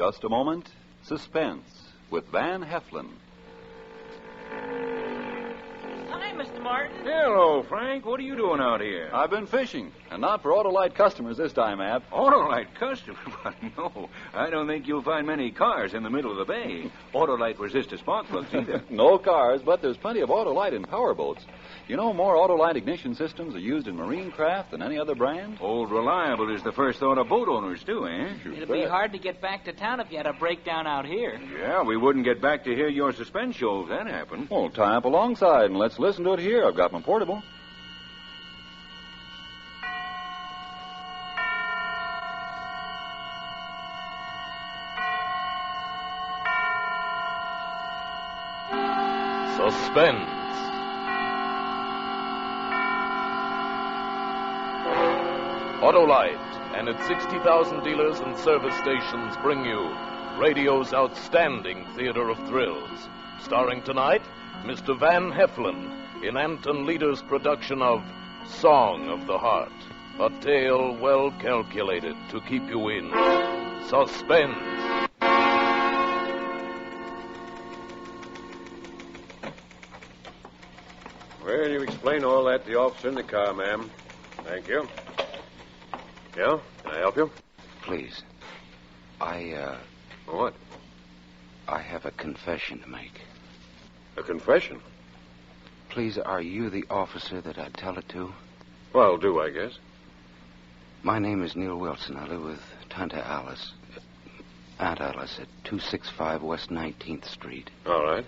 just a moment, Suspense with Van Heflin. Hi, Mr. Martin. Hello, Frank. What are you doing out here? I've been fishing, and not for Autolite customers this time, Ab. Autolite customer? But no, I don't think you'll find many cars in the middle of the bay. Autolite resist to spark plugs either. No cars, but there's plenty of Autolite in powerboats. You know, more Autolite ignition systems are used in marine craft than any other brand. Old Reliable is the first thought of boat owners, too, eh? It'll be hard to get back to town if you had a breakdown out here. Yeah, we wouldn't get back to hear your Suspense show if that happened. Well, tie up alongside and let's listen to it here. I've got my portable. Suspense. Autolite and its 60,000 dealers and service stations bring you radio's outstanding theater of thrills. Starring tonight, Mr. Van Heflin in Anton Leader's production of Song of the Heart, a tale well calculated to keep you in suspense. Well, you explain all that to the officer in the car, ma'am. Thank you. Yeah? Can I help you? Please. What? I have a confession to make. A confession? Please, are you the officer that I'd tell it to? Well, I'll do, I guess. My name is Neil Wilson. I live with Aunt Alice at 265 West 19th Street. All right.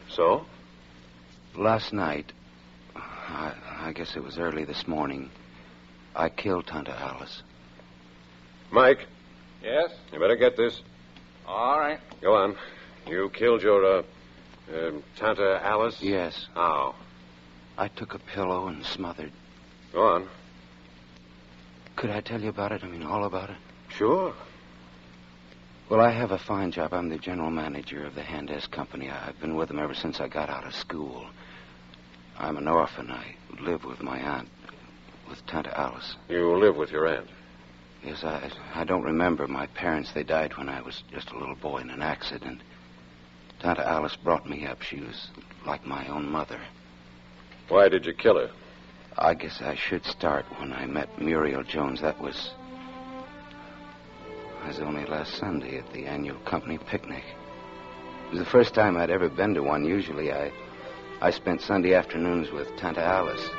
So? Last night, I guess it was early this morning, I killed Aunt Alice. Mike, Yes? you better get this. All right. Go on. You killed your, Tanta Alice? Yes. How? I took a pillow and smothered. Go on. Could I tell you about it? I mean, all about it? Sure. Well, I have a fine job. I'm the general manager of the Hand-S Company. I've been with them ever since I got out of school. I'm an orphan. I live with my aunt, with Tanta Alice. You live with your aunt? Yes, I don't remember. My parents, they died when I was just a little boy in an accident. Tanta Alice brought me up. She was like my own mother. Why did you kill her? I guess I should start when I met Muriel Jones. That was only last Sunday at the annual company picnic. It was the first time I'd ever been to one. Usually I spent Sunday afternoons with Tanta Alice.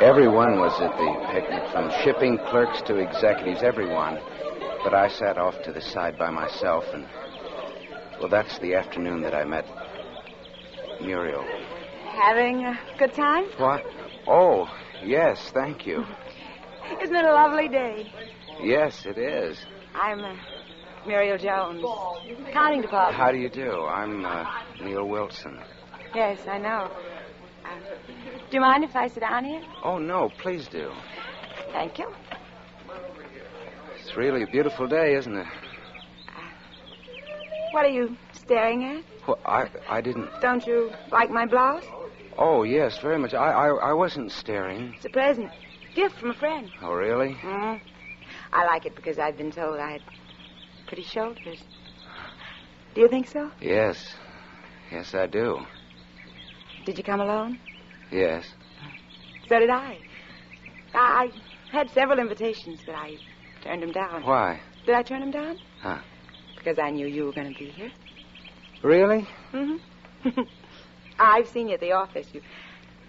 Everyone was at the picnic, from shipping clerks to executives, everyone. But I sat off to the side by myself, and, well, that's the afternoon that I met Muriel. Having a good time? What? Oh, yes, thank you. Isn't it a lovely day? Yes, it is. I'm Muriel Jones, accounting department. How do you do? I'm Neil Wilson. Yes, I know. Do you mind if I sit down here? Oh, no, please do. Thank you. It's really a beautiful day, isn't it? What are you staring at? Well, I didn't... Don't you like my blouse? Oh, yes, very much. I wasn't staring. It's a present. Gift from a friend. Oh, really? Mm-hmm. I like it because I've been told I had pretty shoulders. Do you think so? Yes. Yes, I do. Did you come alone? Yes. So did I. I had several invitations, but I turned them down. Why? Did I turn them down? Huh. Because I knew you were going to be here. Really? Mm-hmm. I've seen you at the office.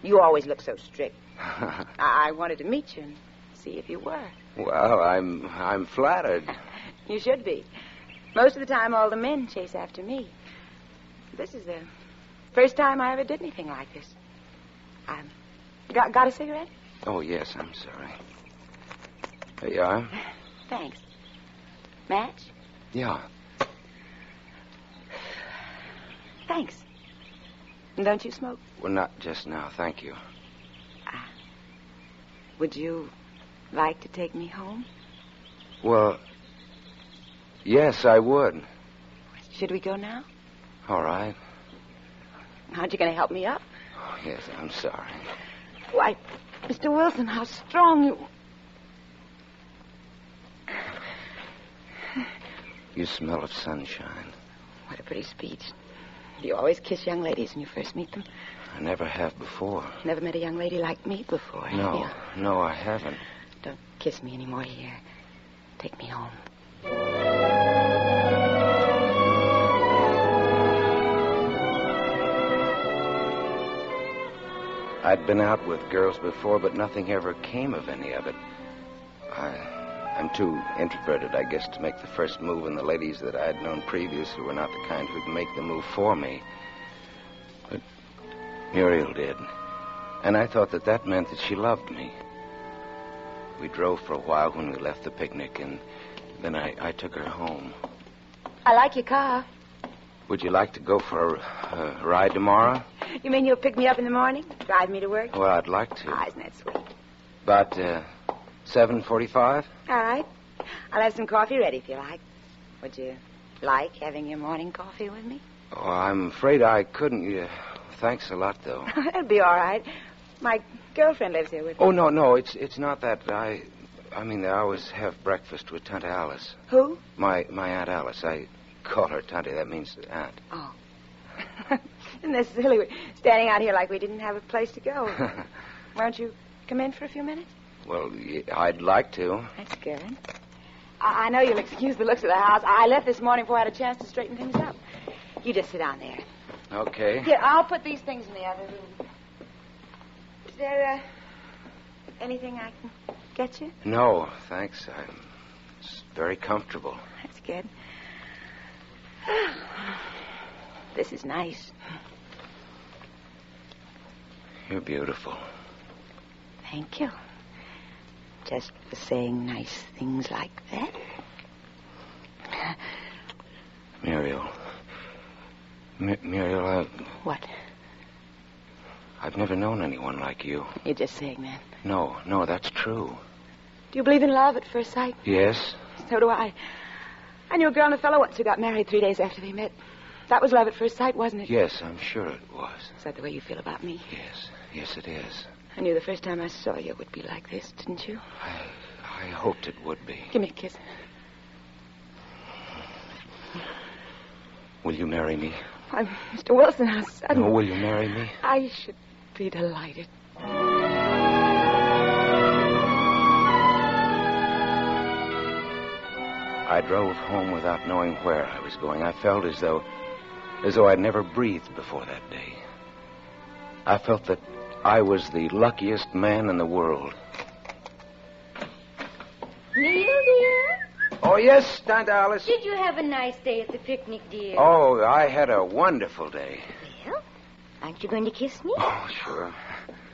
You always look so strict. I wanted to meet you and see if you were. Well, I'm flattered. You should be. Most of the time, all the men chase after me. This is the first time I ever did anything like this. Got a cigarette? Oh, yes, I'm sorry. There you are. Thanks. Match? Yeah. Thanks. And don't you smoke? Well, not just now, thank you. Would you like to take me home? Well, yes, I would. Should we go now? All right. Aren't you going to help me up? Oh, yes, I'm sorry. Why, Mr. Wilson, how strong you... You smell of sunshine. What a pretty speech. Do you always kiss young ladies when you first meet them? I never have before. Never met a young lady like me before, have No, you? no, I haven't. Don't kiss me anymore here. Take me home. I'd been out with girls before, but nothing ever came of any of it. I'm too introverted, I guess, to make the first move, and the ladies that I'd known previously were not the kind who'd make the move for me. But Muriel did. And I thought that meant that she loved me. We drove for a while when we left the picnic, and then I took her home. I like your car. Would you like to go for a ride tomorrow? You mean you'll pick me up in the morning? Drive me to work? Well, I'd like to. Ah, isn't that sweet? About 7:45? All right. I'll have some coffee ready if you like. Would you like having your morning coffee with me? Oh, I'm afraid I couldn't. Thanks a lot, though. That'll be all right. My girlfriend lives here with me. Oh, no, it's not that. I mean, I always have breakfast with Tante Alice. Who? My Aunt Alice. I call her Tante. That means aunt. Oh. Isn't this silly? We're standing out here like we didn't have a place to go. Won't you come in for a few minutes? Well, I'd like to. That's good. I know you'll excuse the looks of the house. I left this morning before I had a chance to straighten things up. You just sit down there. Okay. Here, I'll put these things in the other room. Is there anything I can get you? No, thanks. It's very comfortable. That's good. This is nice. You're beautiful. Thank you. Just for saying nice things like that. Muriel. Muriel, What? I've never known anyone like you. You're just saying that. No, that's true. Do you believe in love at first sight? Yes? So do I. I knew a girl and a fellow once who got married 3 days after they met. That was love at first sight, wasn't it? Yes, I'm sure it was. Is that the way you feel about me? Yes, it is. I knew the first time I saw you it would be like this, didn't you? I hoped it would be. Give me a kiss. Will you marry me? I'm Mr. Wilson, how sudden. No, will you marry me? I should be delighted. I drove home without knowing where I was going. I felt as though I'd never breathed before that day. I felt that I was the luckiest man in the world. Neil, dear? Oh, yes, Tante Alice. Did you have a nice day at the picnic, dear? Oh, I had a wonderful day. Well, aren't you going to kiss me? Oh, sure.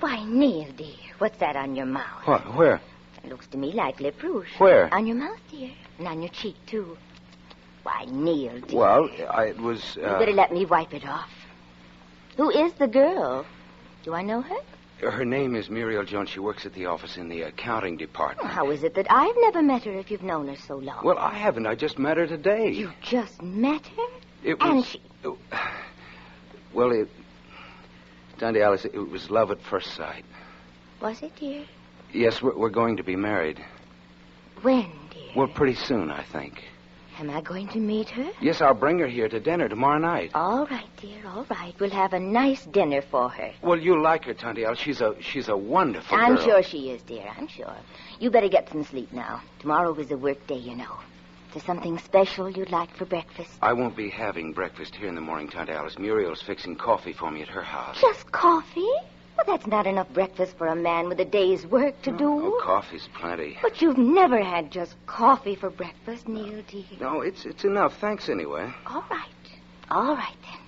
Why, Neil, dear, what's that on your mouth? What? Where? It looks to me like lip rouge. Where? On your mouth, dear, and on your cheek, too. Why, Neil, dear. Well, it was... You better let me wipe it off. Who is the girl? Do I know her? Her name is Muriel Jones. She works at the office in the accounting department. How is it that I've never met her if you've known her so long? Well, I haven't. I just met her today. You just met her? It was... And she... Well, Tante Alice, it was love at first sight. Was it, dear? Yes, we're going to be married. When, dear? Well, pretty soon, I think. Am I going to meet her? Yes, I'll bring her here to dinner tomorrow night. All right, dear, all right. We'll have a nice dinner for her. Well, you'll like her, Tante Alice. She's a wonderful girl. I'm sure she is, dear. I'm sure. You better get some sleep now. Tomorrow is a work day, you know. Is there something special you'd like for breakfast? I won't be having breakfast here in the morning, Tante Alice. Muriel's fixing coffee for me at her house. Just coffee? Well, that's not enough breakfast for a man with a day's work to do. Oh, coffee's plenty. But you've never had just coffee for breakfast, Neil, dear. No, it's enough. Thanks anyway. All right. All right, then.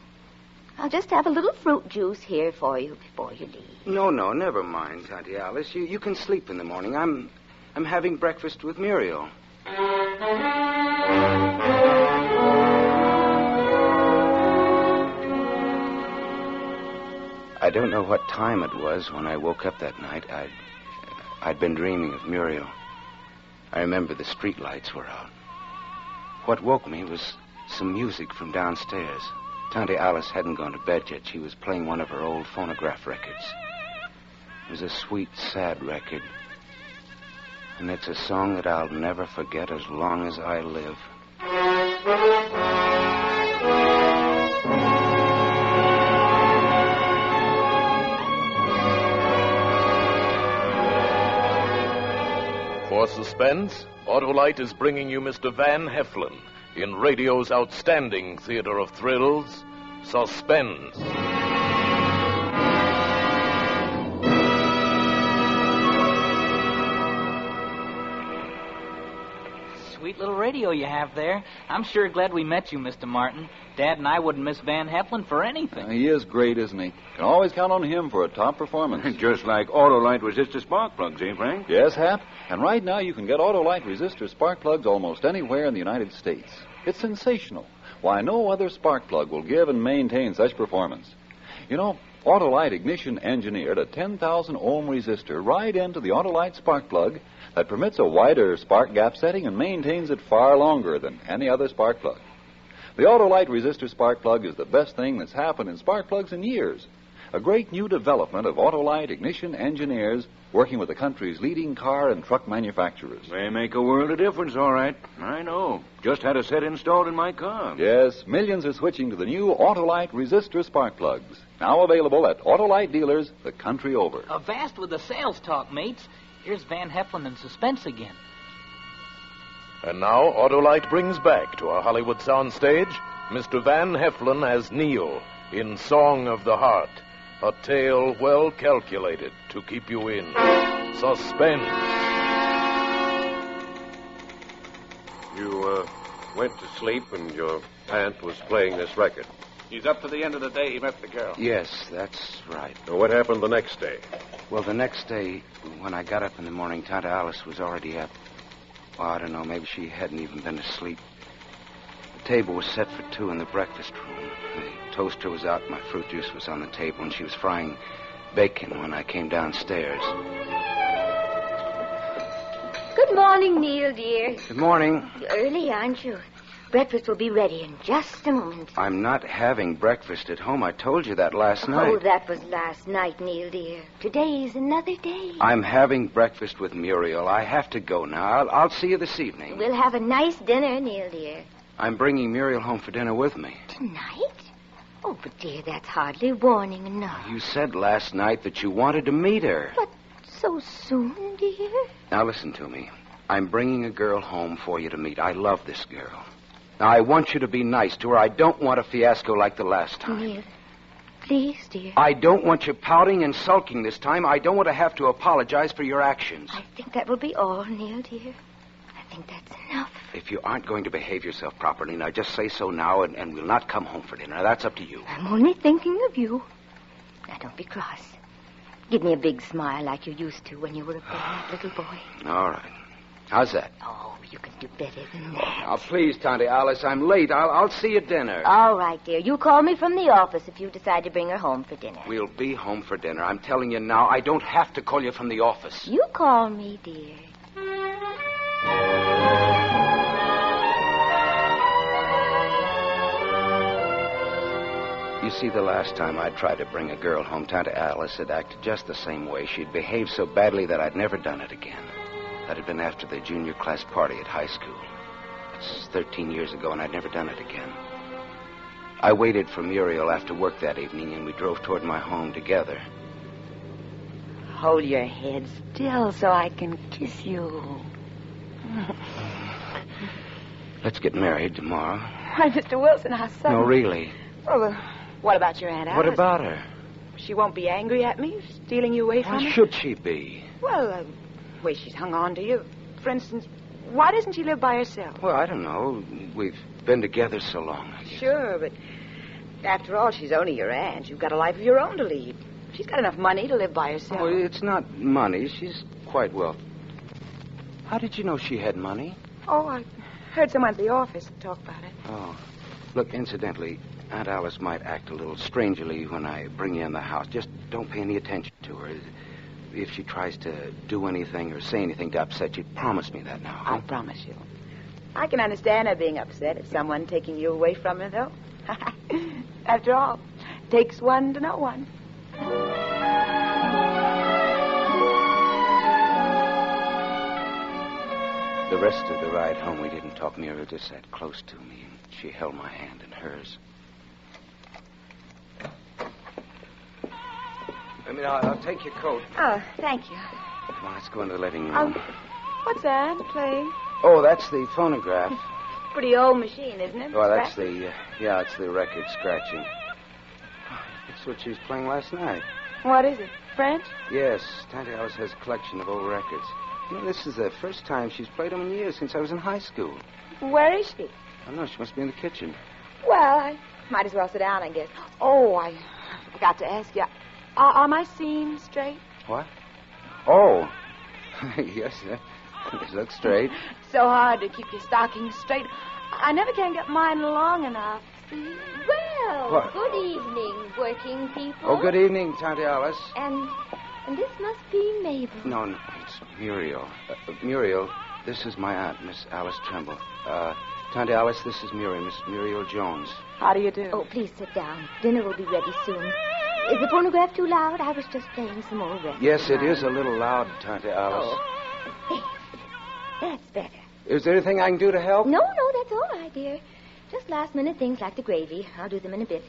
I'll just have a little fruit juice here for you before you leave. No, never mind, Tante Alice. You can sleep in the morning. I'm having breakfast with Muriel. I don't know what time it was when I woke up that night. I'd been dreaming of Muriel. I remember the street lights were out. What woke me was some music from downstairs. Tante Alice hadn't gone to bed yet. She was playing one of her old phonograph records. It was a sweet, sad record. And it's a song that I'll never forget as long as I live. For Suspense, Autolite is bringing you Mr. Van Heflin in radio's outstanding theater of thrills, Suspense. Sweet little radio you have there. I'm sure glad we met you, Mr. Martin. Dad and I wouldn't miss Van Heflin for anything. He is great, isn't he? Can always count on him for a top performance. Just like Autolite resistor spark plugs, eh, Frank? Yes, Hap. And right now you can get Autolite resistor spark plugs almost anywhere in the United States. It's sensational. Why, no other spark plug will give and maintain such performance. You know, Autolite Ignition engineered a 10,000 ohm resistor right into the Autolite spark plug that permits a wider spark gap setting and maintains it far longer than any other spark plug. The Autolite resistor spark plug is the best thing that's happened in spark plugs in years. A great new development of Autolite Ignition engineers working with the country's leading car and truck manufacturers. They make a world of difference, all right. I know. Just had a set installed in my car. Yes, millions are switching to the new Autolite resistor spark plugs. Now available at Autolite dealers the country over. Avast with the sales talk, mates. Here's Van Heflin in Suspense again. And now Autolite brings back to our Hollywood soundstage Mr. Van Heflin as Neil in Song of the Heart, a tale well calculated to keep you in suspense. You went to sleep and your aunt was playing this record. He's up to the end of the day he met the girl. Yes, that's right. Now, what happened the next day? Well, the next day, when I got up in the morning, Tante Alice was already up. Well, I don't know, maybe she hadn't even been asleep. The table was set for two in the breakfast room. The toaster was out, my fruit juice was on the table, and she was frying bacon when I came downstairs. Good morning, Neil, dear. Good morning. You're early, aren't you? Breakfast will be ready in just a moment. I'm not having breakfast at home. I told you that last night. Oh, that was last night, Neil, dear. Today's another day. I'm having breakfast with Muriel. I have to go now. I'll see you this evening. We'll have a nice dinner, Neil, dear. I'm bringing Muriel home for dinner with me. Tonight? Oh, but dear, that's hardly warning enough. You said last night that you wanted to meet her. But so soon, dear? Now listen to me. I'm bringing a girl home for you to meet. I love this girl. Now, I want you to be nice to her. I don't want a fiasco like the last time. Neil, please, dear. I don't want you pouting and sulking this time. I don't want to have to apologize for your actions. I think that will be all, Neil, dear. I think that's enough. If you aren't going to behave yourself properly, now just say so now, and we'll not come home for dinner. Now, that's up to you. I'm only thinking of you. Now, don't be cross. Give me a big smile like you used to when you were a bad little boy. All right. How's that? Oh, you can do better than that. Now, please, Tante Alice, I'm late. I'll see you at dinner. All right, dear. You call me from the office if you decide to bring her home for dinner. We'll be home for dinner. I'm telling you now, I don't have to call you from the office. You call me, dear. You see, the last time I tried to bring a girl home, Tante Alice had acted just the same way. She'd behaved so badly that I'd never done it again. That had been after the junior class party at high school. That's 13 years ago, and I'd never done it again. I waited for Muriel after work that evening, and we drove toward my home together. Hold your head still so I can kiss you. Let's get married tomorrow. Why, Mr. Wilson, how sudden. No, really. Well, what about your Aunt Alice? What about her? She won't be angry at me, stealing you away from Why her? should she be? Well, the way she's hung on to you. For instance, why doesn't she live by herself? Well, I don't know. We've been together so long. Sure, but after all, she's only your aunt. You've got a life of your own to lead. She's got enough money to live by herself. Oh, it's not money. She's quite wealthy. How did you know she had money? Oh, I heard someone at the office talk about it. Oh. Look, incidentally, Aunt Alice might act a little strangely when I bring you in the house. Just don't pay any attention to her. If she tries to do anything or say anything to upset you, promise me that now. I promise you. I can understand her being upset at someone taking you away from her, though. After all, takes one to know one. The rest of the ride home, we didn't talk. Muriel just sat close to me, and she held my hand in hers. I'll take your coat. Oh, thank you. Come on, let's go into the living room. What's that playing? Oh, that's the phonograph. Pretty old machine, isn't it? Well, that's it's the record scratching. That's what she was playing last night. What is it? French? Yes, Tante Alice has a collection of old records. This is the first time she's played them in years since I was in high school. Where is she? I don't know, she must be in the kitchen. Well, I might as well sit down, I guess. Oh, I forgot to ask you. Are my seams straight? What? Oh. Yes, they look straight. So hard to keep your stockings straight. I never can get mine long enough. Well, What? good evening, working people. Oh, good evening, Tante Alice. And this must be Mabel. No, it's Muriel. Muriel, this is my aunt, Miss Alice Tremble. Tante Alice, this is Miss Muriel Jones. How do you do? Oh, please sit down. Dinner will be ready soon. Is the phonograph too loud? I was just playing some old records. Yes, it is a little loud, Tante Alice. Oh, that's better. Is there anything I can do to help? No, that's all right, dear. Just last-minute things like the gravy. I'll do them in a bit.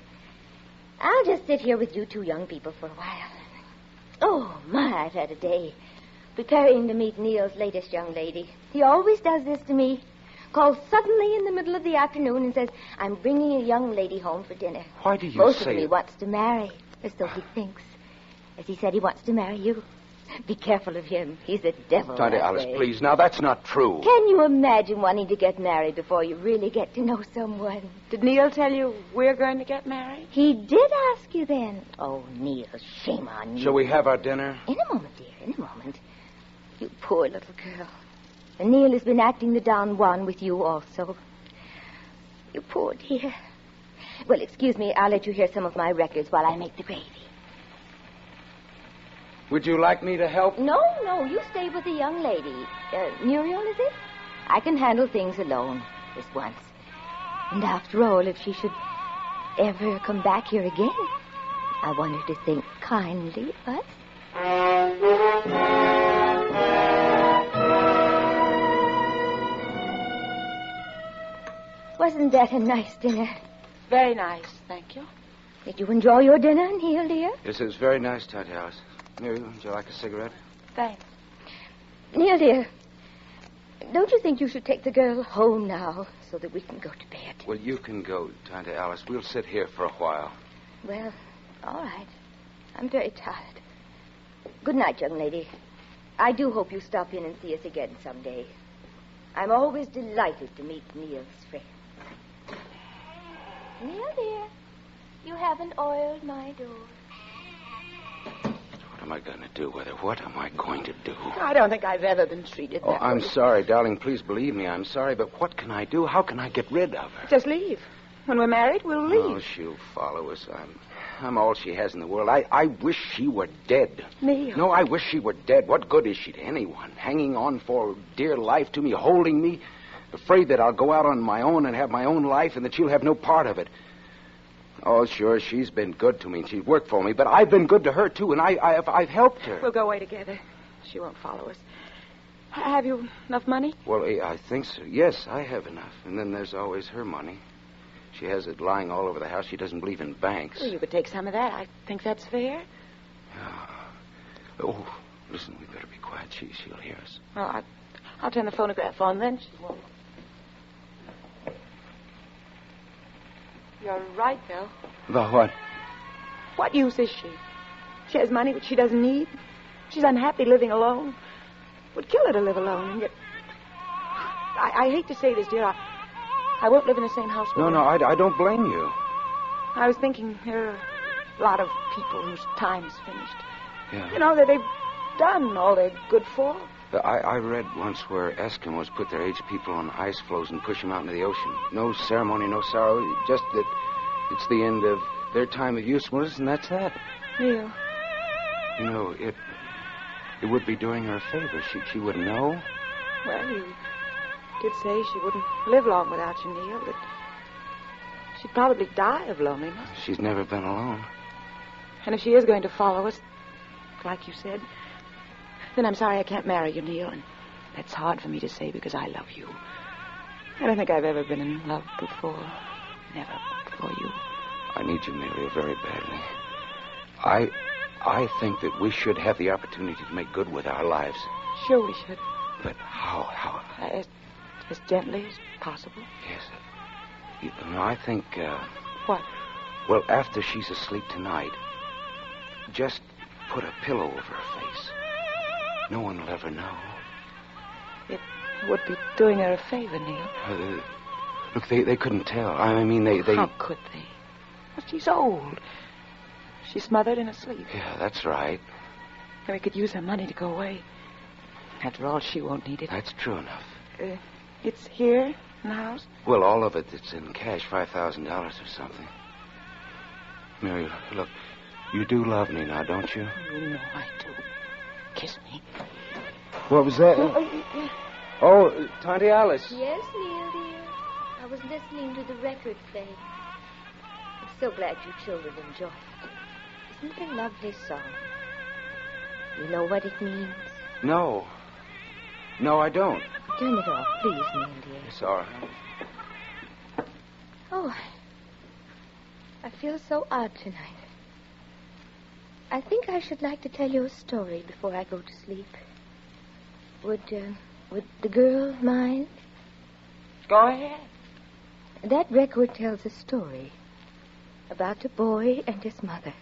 I'll just sit here with you two young people for a while. Oh, my, I've had a day. Preparing to meet Neil's latest young lady. He always does this to me. Calls suddenly in the middle of the afternoon and says, I'm bringing a young lady home for dinner. Why do you Most say of them he wants to marry, as though he thinks. As he said he wants to marry you. Be careful of him. He's a devil. Tante Alice, please. Now, that's not true. Can you imagine wanting to get married before you really get to know someone? Did Neil tell you we're going to get married? He did ask you then. Oh, Neil, shame on you. Shall we have our dinner? In a moment, dear, in a moment. You poor little girl. And Neil has been acting the Don Juan with you also. You poor dear. Well, excuse me, I'll let you hear some of my records while I make the gravy. Would you like me to help? No, you stay with the young lady. Muriel, is it? I can handle things alone, this once. And after all, if she should ever come back here again, I want her to think kindly of us. Wasn't that a nice dinner? Very nice, thank you. Did you enjoy your dinner, Neil, dear? Yes, it was very nice, Tante Alice. Muriel, would you like a cigarette? Thanks. Neil, dear, don't you think you should take the girl home now so that we can go to bed? Well, you can go, Tante Alice. We'll sit here for a while. Well, all right. I'm very tired. Good night, young lady. I do hope you stop in and see us again someday. I'm always delighted to meet Neil's friends. Neil, dear, you haven't oiled my door. What am I going to do with her? What am I going to do? I don't think I've ever been treated that way. I'm sorry, darling. Please believe me. I'm sorry, but what can I do? How can I get rid of her? Just leave. When we're married, we'll leave. Oh, she'll follow us. I'm all she has in the world. I wish she were dead. Neil. No, I wish she were dead. What good is she to anyone? Hanging on for dear life to me, holding me, afraid that I'll go out on my own and have my own life and that she'll have no part of it. Oh, sure, she's been good to me. She's worked for me, but I've been good to her, too, and I've helped her. We'll go away together. She won't follow us. Have you enough money? Well, I think so. Yes, I have enough. And then there's always her money. She has it lying all over the house. She doesn't believe in banks. Well, you could take some of that. I think that's fair. Oh, listen, we better be quiet. She'll hear us. Well, I'll turn the phonograph on then. She won't. You're right, Bill. About what? What use is she? She has money which she doesn't need. She's unhappy living alone. Would kill her to live alone, and yet... I hate to say this, dear. I won't live in the same house with her. No, I don't blame you. I was thinking there are a lot of people whose time's finished. Yeah. You know, that they've done all they're good for. I read once where Eskimos put their aged people on ice floes and push them out into the ocean. No ceremony, no sorrow, just that it's the end of their time of usefulness, and that's that. Neil. You know, it would be doing her a favor. She wouldn't know. Well, you did say she wouldn't live long without you, Neil, but she'd probably die of loneliness. She's never been alone. And if she is going to follow us, like you said, then I'm sorry I can't marry you, Neil. That's hard for me to say because I love you. I don't think I've ever been in love before. Never before you. I need you, Muriel, very badly. I think that we should have the opportunity to make good with our lives. Sure we should. But how? As gently as possible. Yes. I think... What? Well, after she's asleep tonight, just put a pillow over her face. No one will ever know. It would be doing her a favor, Neil. Look, they couldn't tell. I mean, they... How could they? Well, she's old. She's smothered in her sleep. Yeah, that's right. And we could use her money to go away. After all, she won't need it. That's true enough. It's here in the house? Well, all of it's in cash, $5,000 or something. Muriel, look, you do love me now, don't you? You know I do. Kiss me. What was that? Oh, Tante Alice. Yes, Neil, dear. I was listening to the record playing. I'm so glad you children enjoy it. Isn't it a lovely song? You know what it means? No. No, I don't. Turn it off, please, Neil, dear. It's all right. Oh, I feel so odd tonight. I think I should like to tell you a story before I go to sleep. Would the girl mind? Go ahead. That record tells a story about a boy and his mother.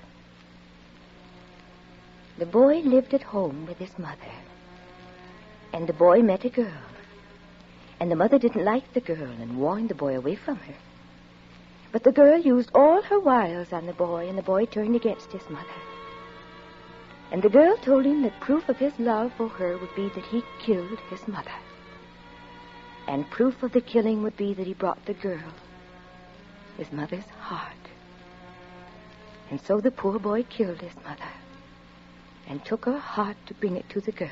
The boy lived at home with his mother. And the boy met a girl. And the mother didn't like the girl and warned the boy away from her. But the girl used all her wiles on the boy, and the boy turned against his mother. And the girl told him that proof of his love for her would be that he killed his mother. And proof of the killing would be that he brought the girl his mother's heart. And so the poor boy killed his mother and took her heart to bring it to the girl.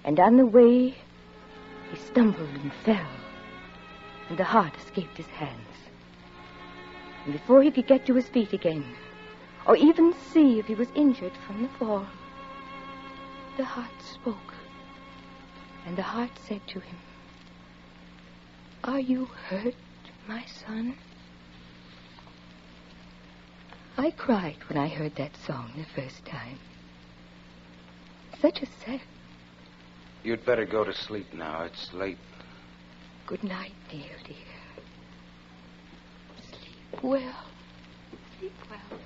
And on the way, he stumbled and fell, and the heart escaped his hands. And before he could get to his feet again, or even see if he was injured from the fall, the heart spoke. And the heart said to him, "Are you hurt, my son?" I cried when I heard that song the first time. Such a sad... You'd better go to sleep now. It's late. Good night, Neil, dear. Sleep well. Sleep well.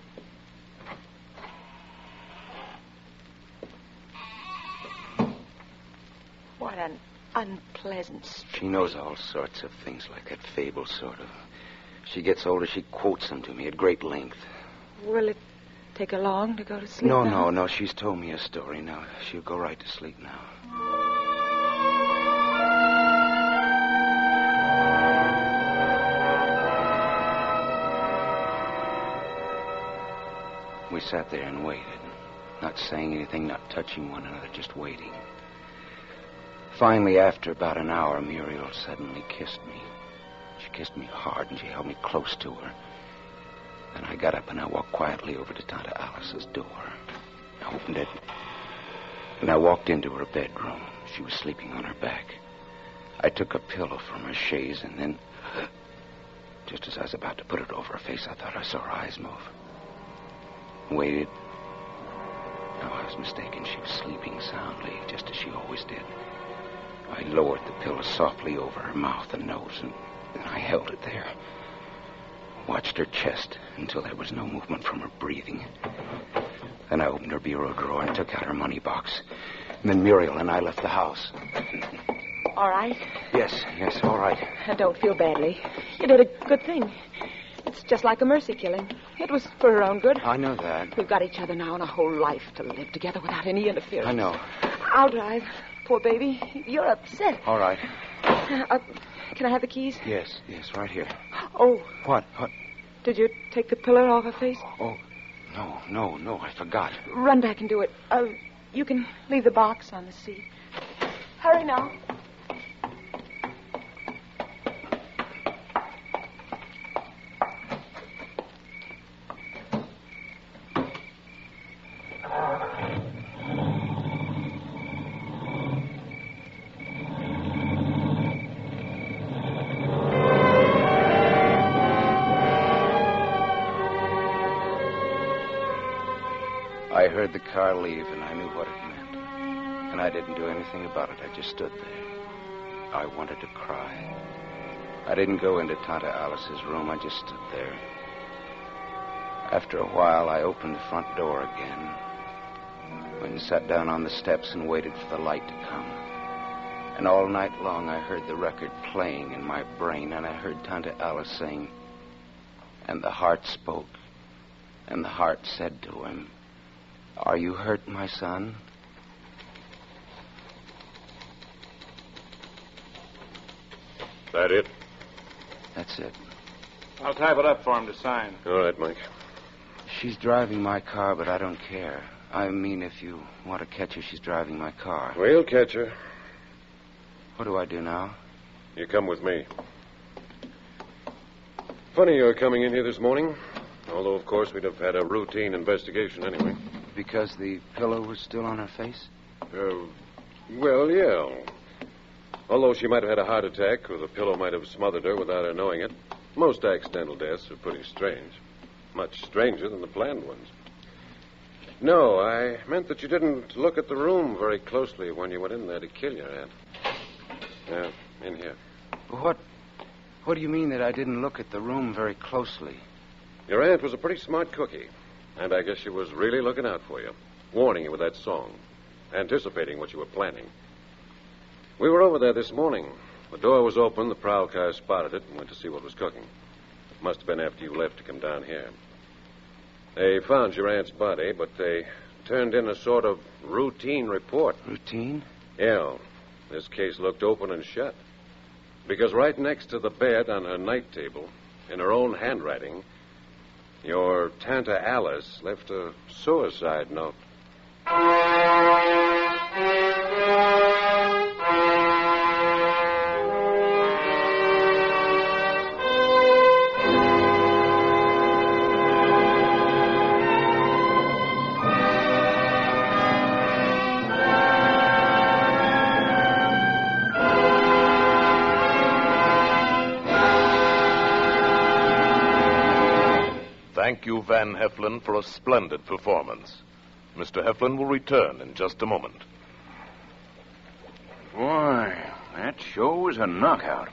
What an unpleasant street. She knows all sorts of things like that fable, sort of. She gets older, she quotes them to me at great length. Will it take her long to go to sleep? No. She's told me a story now. She'll go right to sleep now. We sat there and waited, not saying anything, not touching one another, just waiting. Finally, after about an hour, Muriel suddenly kissed me. She kissed me hard, and she held me close to her. Then I got up and I walked quietly over to Tante Alice's door. I opened it, and I walked into her bedroom. She was sleeping on her back. I took a pillow from her chaise, and then, just as I was about to put it over her face, I thought I saw her eyes move. Waited. No, I was mistaken. She was sleeping soundly, just as she always did. I lowered the pillow softly over her mouth and nose, and I held it there. Watched her chest until there was no movement from her breathing. Then I opened her bureau drawer and took out her money box. And then Muriel and I left the house. All right? Yes, all right. Don't feel badly. You did a good thing. It's just like a mercy killing. It was for her own good. I know that. We've got each other now and a whole life to live together without any interference. I know. I'll drive. Poor baby. You're upset. All right. Can I have the keys? Yes, right here. Oh. What? Did you take the pillow off her face? Oh, no, I forgot. Run back and do it. You can leave the box on the seat. Hurry now. heard the car leave, and I knew what it meant. And I didn't do anything about it. I just stood there. I wanted to cry. I didn't go into Tante Alice's room. I just stood there. After a while, I opened the front door again. Went and sat down on the steps and waited for the light to come. And all night long, I heard the record playing in my brain, and I heard Tante Alice saying, "And the heart spoke, and the heart said to him, 'Are you hurt, my son?'" That it? That's it. I'll type it up for him to sign. All right, Mike. She's driving my car, but I don't care. I mean, if you want to catch her, she's driving my car. We'll catch her. What do I do now? You come with me. Funny you're coming in here this morning. Although, of course, we'd have had a routine investigation anyway. Because the pillow was still on her face? Well, yeah. Although she might have had a heart attack, or the pillow might have smothered her without her knowing it. Most accidental deaths are pretty strange. Much stranger than the planned ones. No, I meant that you didn't look at the room very closely when you went in there to kill your aunt. Yeah, in here. What do you mean that I didn't look at the room very closely? Your aunt was a pretty smart cookie, and I guess she was really looking out for you, warning you with that song, anticipating what you were planning. We were over there this morning. The door was open, the prowl car spotted it, and went to see what was cooking. It must have been after you left to come down here. They found your aunt's body, but they turned in a sort of routine report. Routine? Yeah. This case looked open and shut. Because right next to the bed on her night table, in her own handwriting, your Tante Alice left a suicide note. Thank you, Van Heflin, for a splendid performance. Mr. Heflin will return in just a moment. Why, that show was a knockout.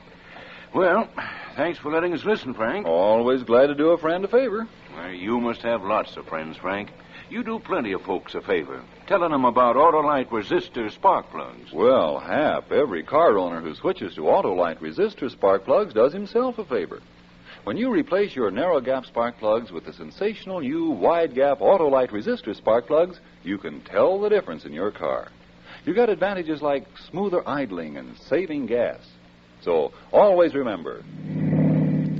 Well, thanks for letting us listen, Frank. Always glad to do a friend a favor. Well, you must have lots of friends, Frank. You do plenty of folks a favor, telling them about Autolite resistor spark plugs. Well, Hap, every car owner who switches to Autolite resistor spark plugs does himself a favor. When you replace your narrow-gap spark plugs with the sensational new wide-gap Autolite resistor spark plugs, you can tell the difference in your car. You got advantages like smoother idling and saving gas. So always remember,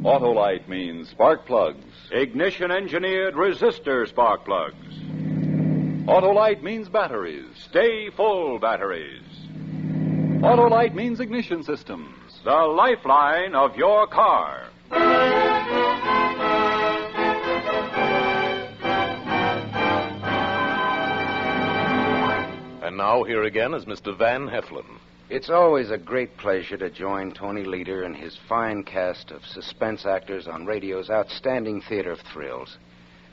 Autolite means spark plugs. Ignition-engineered resistor spark plugs. Autolite means batteries. Stay full batteries. Autolite means ignition systems. The lifeline of your car. And now here again is Mr. Van Heflin. It's always a great pleasure to join Tony Leader and his fine cast of suspense actors on radio's outstanding theater of thrills.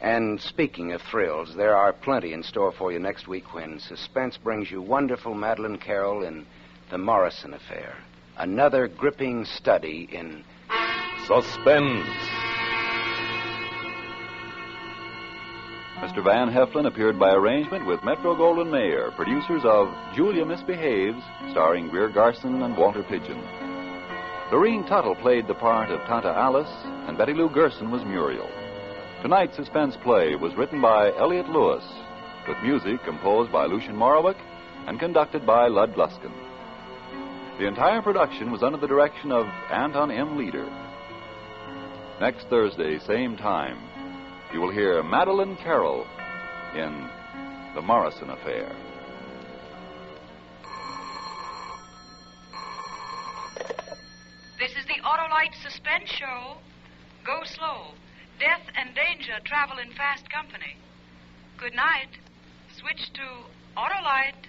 And speaking of thrills, there are plenty in store for you next week when Suspense brings you wonderful Madeleine Carroll in The Morrison Affair. Another gripping study in Suspense. Mr. Van Heflin appeared by arrangement with Metro-Goldwyn-Mayer, producers of Julia Misbehaves, starring Greer Garson and Walter Pidgeon. Doreen Tuttle played the part of Tante Alice, and Betty Lou Gerson was Muriel. Tonight's suspense play was written by Elliott Lewis, with music composed by Lucien Morawick and conducted by Lud Gluskin. The entire production was under the direction of Anton M. Leader. Next Thursday, same time, you will hear Madeleine Carroll in The Morrison Affair. This is the Autolite Suspense Show. Go slow. Death and danger travel in fast company. Good night. Switch to Autolite.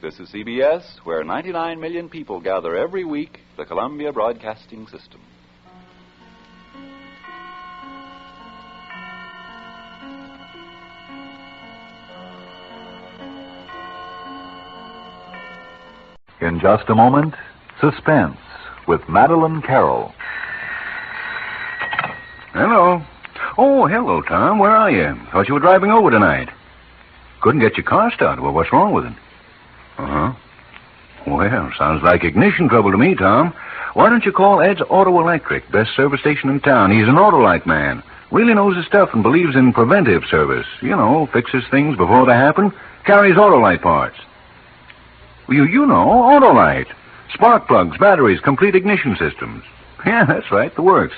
This is CBS, where 99 million people gather every week, the Columbia Broadcasting System. In just a moment, Suspense with Madeline Carroll. Hello. Oh, hello, Tom. Where are you? Thought you were driving over tonight. Couldn't get your car started. Well, what's wrong with it? Uh-huh. Well, sounds like ignition trouble to me, Tom. Why don't you call Ed's Auto Electric, best service station in town? He's an Autolite man. Really knows his stuff and believes in preventive service. You know, fixes things before they happen. Carries Autolite parts. You know, Autolite. Spark plugs, batteries, complete ignition systems. Yeah, that's right, the works.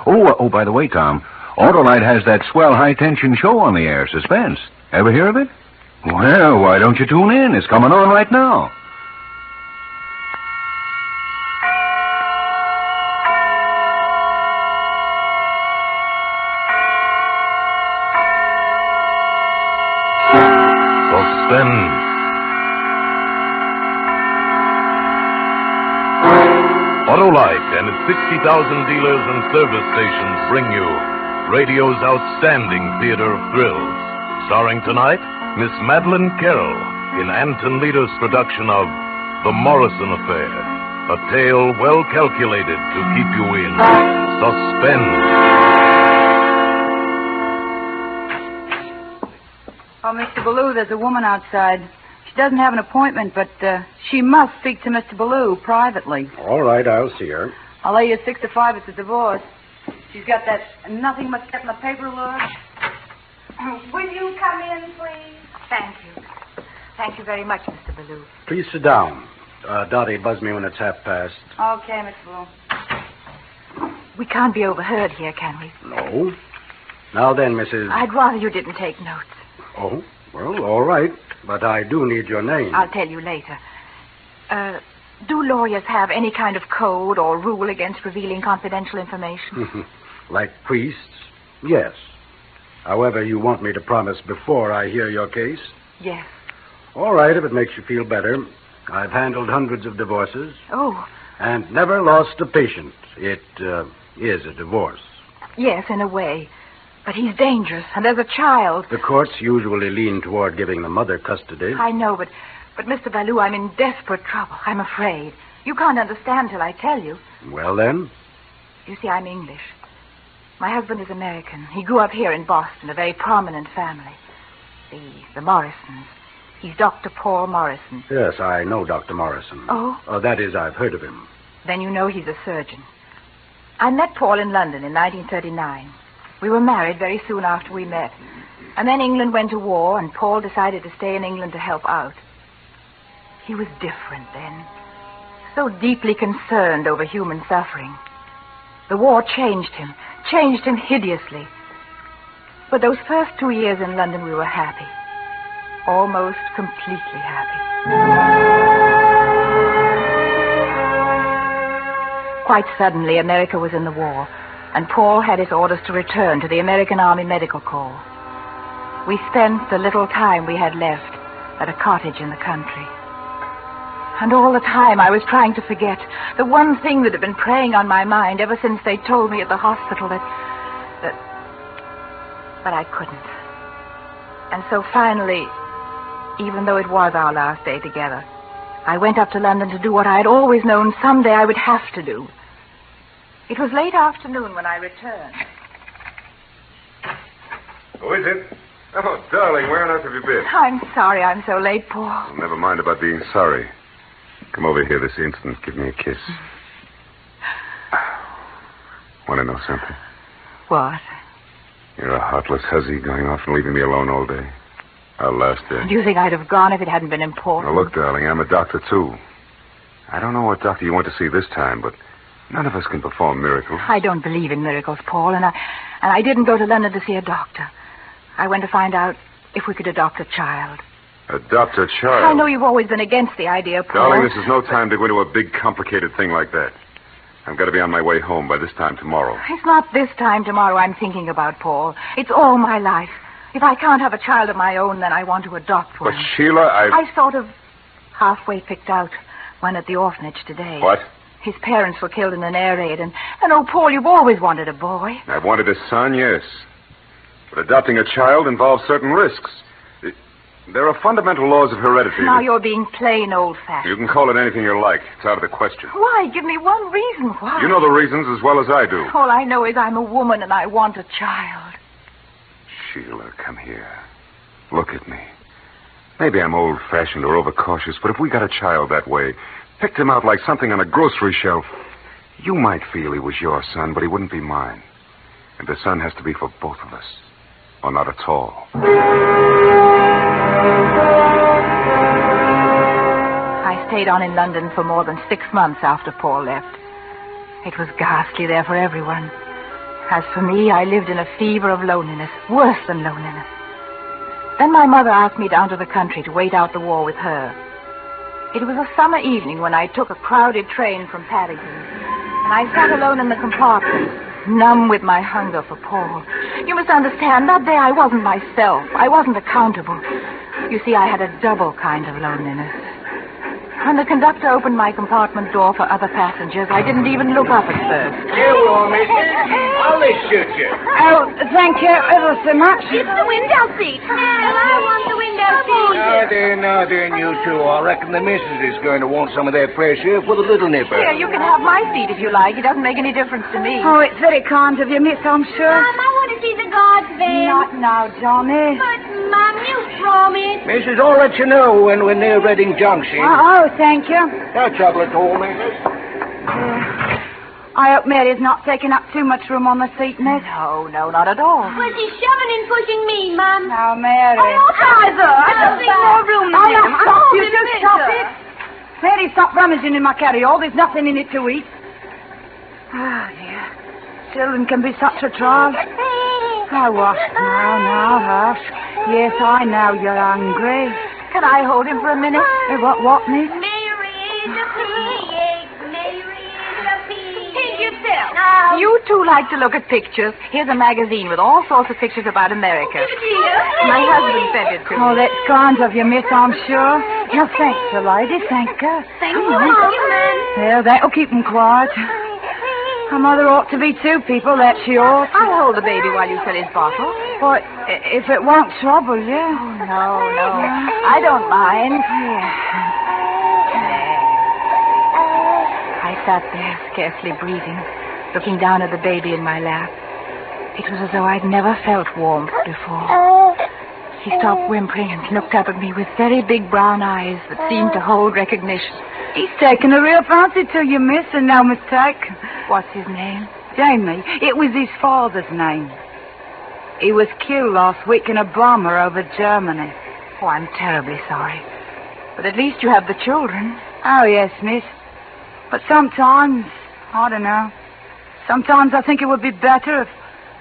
Oh, by the way, Tom, Autolite has that swell high-tension show on the air, Suspense. Ever hear of it? Well, why don't you tune in? It's coming on right now. Suspense. Autolite and its 60,000 dealers and service stations bring you radio's outstanding theater of thrills. Starring tonight, Miss Madeline Carroll in Anton Leader's production of The Morrison Affair, a tale well calculated to keep you in suspense. Oh, Mr. Ballou, there's a woman outside. She doesn't have an appointment, but she must speak to Mr. Ballou privately. All right, I'll see her. I'll lay you 6 to 5. It's a divorce. She's got that nothing must get in the paper look. Will you come in, please? Thank you. Thank you very much, Mr. Ballou. Please sit down. Dottie, buzz me when it's past. Okay, Mr. Ballou. We can't be overheard here, can we? No. Now then, Mrs. I'd rather you didn't take notes. Oh, well, all right. But I do need your name. I'll tell you later. Do lawyers have any kind of code or rule against revealing confidential information? Like priests? Yes. However, you want me to promise before I hear your case? Yes. All right, if it makes you feel better. I've handled hundreds of divorces. Oh. And never lost a patient. It is a divorce. Yes, in a way. But he's dangerous, and there's a child. The courts usually lean toward giving the mother custody. I know, but Mr. Ballou, I'm in desperate trouble. I'm afraid. You can't understand till I tell you. Well, then? You see, I'm English. My husband is American. He grew up here in Boston, a very prominent family. The Morrisons. He's Dr. Paul Morrison. Yes, I know Dr. Morrison. Oh? That is, I've heard of him. Then you know he's a surgeon. I met Paul in London in 1939. We were married very soon after we met. And then England went to war, and Paul decided to stay in England to help out. He was different then. So deeply concerned over human suffering. The war changed him hideously. But those first 2 years in London, we were happy. Almost completely happy. Quite suddenly, America was in the war, and Paul had his orders to return to the American Army Medical Corps. We spent the little time we had left at a cottage in the country. And all the time I was trying to forget the one thing that had been preying on my mind ever since they told me at the hospital but I couldn't. And so finally, even though it was our last day together, I went up to London to do what I had always known someday I would have to do. It was late afternoon when I returned. Who is it? Oh, darling, where on earth have you been? I'm sorry I'm so late, Paul. Oh, never mind about being sorry. Come over here this instant. Give me a kiss. Want to know something? What? You're a heartless hussy going off and leaving me alone all day. Our last day. Do you think I'd have gone if it hadn't been important? Now, look, darling, I'm a doctor, too. I don't know what doctor you went to see this time, but none of us can perform miracles. I don't believe in miracles, Paul, and I didn't go to London to see a doctor. I went to find out if we could adopt a child. Adopt a child? I know you've always been against the idea, Paul. Darling, this is no time to go into a big, complicated thing like that. I've got to be on my way home by this time tomorrow. It's not this time tomorrow I'm thinking about, Paul. It's all my life. If I can't have a child of my own, then I want to adopt one. But, Sheila, I sort of halfway picked out one at the orphanage today. What? His parents were killed in an air raid, and oh, Paul, you've always wanted a boy. I've wanted a son, yes. But adopting a child involves certain risks. There are fundamental laws of heredity. Now you're being plain old-fashioned. You can call it anything you like. It's out of the question. Why? Give me one reason why. You know the reasons as well as I do. All I know is I'm a woman and I want a child. Sheila, come here. Look at me. Maybe I'm old-fashioned or overcautious, but if we got a child that way, picked him out like something on a grocery shelf, you might feel he was your son, but he wouldn't be mine. And the son has to be for both of us, or not at all. I stayed on in London for more than 6 months after Paul left. It was ghastly there for everyone. As for me, I lived in a fever of loneliness, worse than loneliness. Then my mother asked me down to the country to wait out the war with her. It was a summer evening when I took a crowded train from Paddington, and I sat alone in the compartment, numb with my hunger for Paul. You must understand, that day I wasn't myself. I wasn't accountable. You see, I had a double kind of loneliness. When the conductor opened my compartment door for other passengers, I didn't even look up at first. Here we are, missus. I'll shoot you. Oh, thank you ever so much. It's the window seat. No, I want the window seat. Now then, you two. I reckon the missus is going to want some of that fresh air for the little nipper. Here, you can have my seat if you like. It doesn't make any difference to me. Oh, it's very kind of you, miss, I'm sure. Mum, I want to see the guards van. Not now, Johnny. But, Mum, you promised. Missus, I'll let you know when we're near Reading Junction. Oh, thank you. No trouble at all, missus. I hope Mary's not taking up too much room on the seat, miss. No, not at all. Was he shoving and pushing me, Mum? Now, Mary. Oh, either. I don't think more room than him. Stop, you just stop it. Mary, stop rummaging in my carry-all. There's nothing in it to eat. Oh, dear. Children can be such a trial. Now, what? Now, hush. Yes, I know you're hungry. Can I hold him for a minute? What, miss? You two like to look at pictures. Here's a magazine with all sorts of pictures about America. My husband sent it to me. Oh, that's kind of you, miss, I'm sure. Now, thanks, the lady. Thank her. Thank you, Mum. Well, that'll keep them quiet. A mother ought to be two people, that she ought. I'll hold the baby while you fill his bottle. Well, if it won't trouble you. Oh, no. I don't mind. I sat there, scarcely breathing, looking down at the baby in my lap. It was as though I'd never felt warmth before. He stopped whimpering and looked up at me with very big brown eyes that seemed to hold recognition. He's taken a real fancy to you, miss, and no mistake. What's his name? Jamie. It was his father's name. He was killed last week in a bomber over Germany. Oh, I'm terribly sorry. But at least you have the children. Oh, yes, miss. But sometimes, I don't know, sometimes I think it would be better if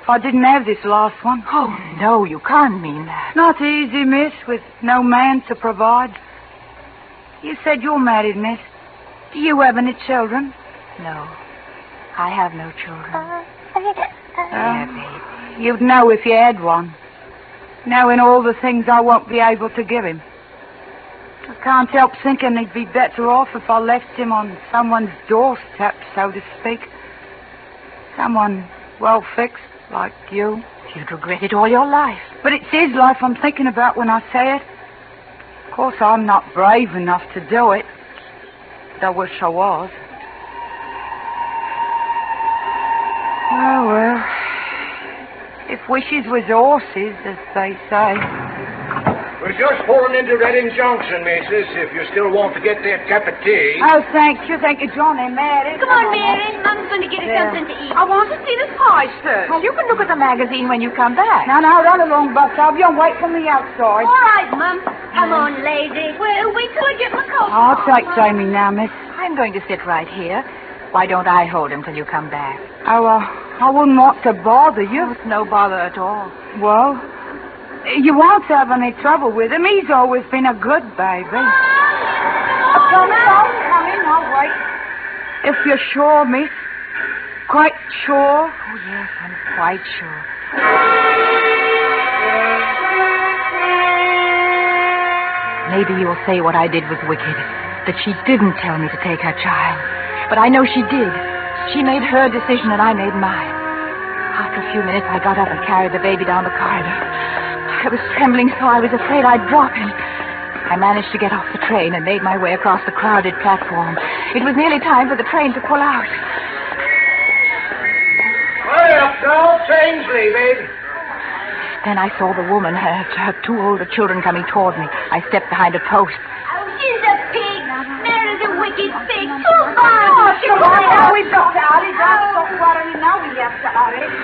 I didn't have this last one. Oh, no, you can't mean that. It's not easy, miss, with no man to provide. You said you're married, miss. Do you have any children? No, I have no children. Baby. You'd know if you had one. Knowing all the things I won't be able to give him. I can't help thinking he'd be better off if I left him on someone's doorstep, so to speak. Someone well-fixed, like you. You'd regret it all your life. But it's his life I'm thinking about when I say it. Of course, I'm not brave enough to do it. But I wish I was. Oh, well. If wishes was horses, as they say. We're just pulling into Reading Junction, missus, if you still want to get that cup of tea. Oh, thank you, Johnny. Mary. Come on, Mary. Mom's going to get us something to eat. I want to see the pie first. Well, you can look at the magazine when you come back. No, run along, Buster. I'll be on wait for me outside. All right, Mum. Come on, lady. Well, wait till I get my coat. I'll take Jamie now, miss. I'm going to sit right here. Why don't I hold him till you come back? Oh, I wouldn't want to bother you. Oh, it's no bother at all. Well, you won't have any trouble with him. He's always been a good baby. Come in, I'll wait. If you're sure, miss. Quite sure? Oh, yes, I'm quite sure. Maybe you'll say what I did was wicked, that she didn't tell me to take her child. But I know she did. She made her decision and I made mine. After a few minutes, I got up and carried the baby down the corridor. I I was trembling so I was afraid I'd drop him. I managed to get off the train and made my way across the crowded platform. It was nearly time for the train to pull out. Hurry up, girl. Train's leaving. Then I saw the woman, her two older children coming toward me. I stepped behind a post. Oh, she's a pig. Mary's a wicked pig.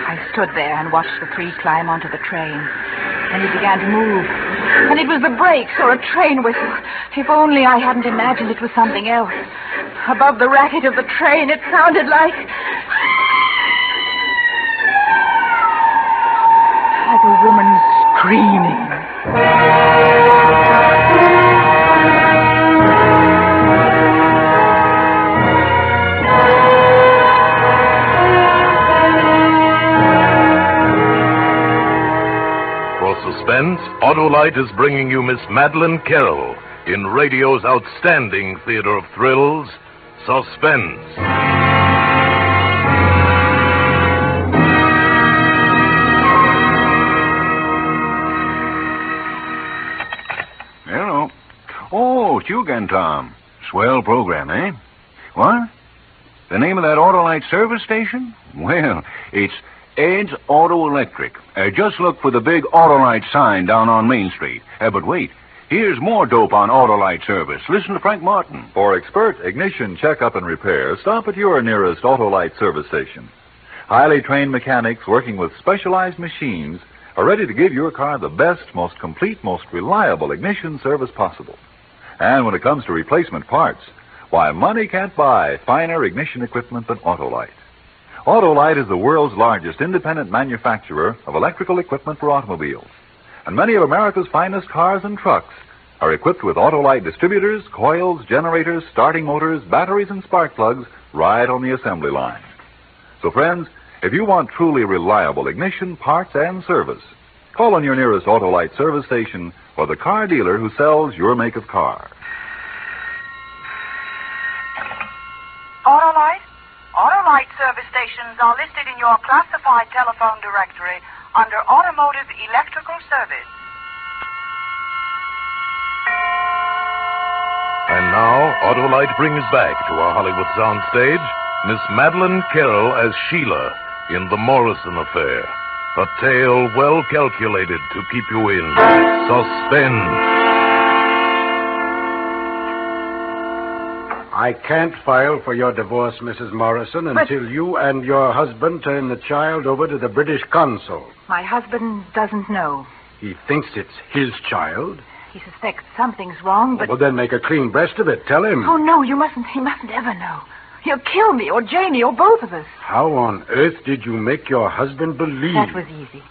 I stood there and watched the three climb onto the train. Then he began to move. And it was the brakes or a train whistle. If only I hadn't imagined it was something else. Above the racket of the train, it sounded like a woman screaming. Suspense, Autolite is bringing you Miss Madeline Carroll in radio's outstanding theater of thrills, Suspense. Hello. Oh, it's you again, Tom. Swell program, eh? What? The name of that Autolite service station? Well, it's Ed's Auto Electric. Just look for the big Autolite sign down on Main Street. But wait, here's more dope on Autolite service. Listen to Frank Martin. For expert ignition checkup and repair, stop at your nearest Autolite service station. Highly trained mechanics working with specialized machines are ready to give your car the best, most complete, most reliable ignition service possible. And when it comes to replacement parts, why, money can't buy finer ignition equipment than Autolite. Autolite is the world's largest independent manufacturer of electrical equipment for automobiles. And many of America's finest cars and trucks are equipped with Autolite distributors, coils, generators, starting motors, batteries, and spark plugs right on the assembly line. So, friends, if you want truly reliable ignition, parts, and service, call on your nearest Autolite service station or the car dealer who sells your make of car. Autolite? Autolite service stations are listed in your classified telephone directory under Automotive Electrical Service. And now, Autolite brings back to our Hollywood soundstage Miss Madeline Carroll as Sheila in The Morrison Affair. A tale well calculated to keep you in suspense. I can't file for your divorce, Mrs. Morrison, until you and your husband turn the child over to the British consul. My husband doesn't know. He thinks it's his child? He suspects something's wrong, but... Well, then make a clean breast of it. Tell him. Oh, no, he mustn't ever know. He'll kill me or Janie or both of us. How on earth did you make your husband believe? That was easy.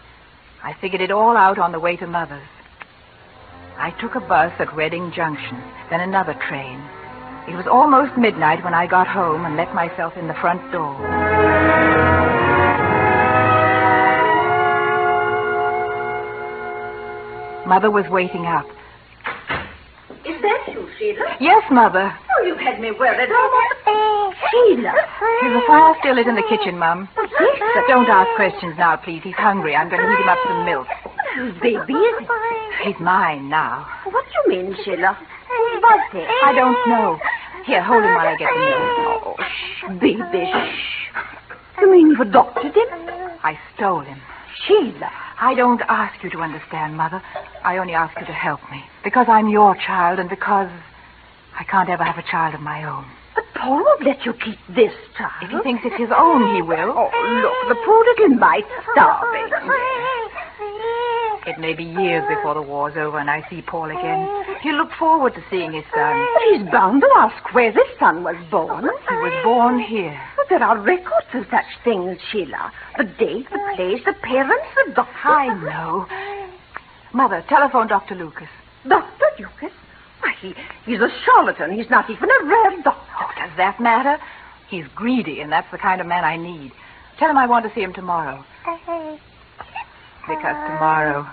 I figured it all out on the way to Mother's. I took a bus at Reading Junction, then another train. It was almost midnight when I got home and let myself in the front door. Mother was waiting up. Is that you, Sheila? Yes, Mother. Oh, you had me worried. Sheila. Is the fire still lit in the kitchen, Mum? But don't ask questions now, please. He's hungry. I'm going to heat him up some milk. Whose baby is it? He's mine now. What do you mean, Sheila? Who was it? I don't know. Here, hold him while I get the milk. Oh, shh, baby, shh. You mean you adopted him? I stole him. Sheila. I don't ask you to understand, Mother. I only ask you to help me. Because I'm your child and because I can't ever have a child of my own. But Paul won't let you keep this child. If he thinks it's his own, he will. Oh, look, the poor little mite's starving. It may be years before the war's over and I see Paul again. He'll look forward to seeing his son. But he's bound to ask where his son was born. He was born here. But there are records of such things, Sheila. The date, the place, the parents, the doctor. I know. Mother, telephone Dr. Lucas. Dr. Lucas? Why, he's a charlatan. He's not even a real doctor. Oh, does that matter? He's greedy, and that's the kind of man I need. Tell him I want to see him tomorrow. Because tomorrow,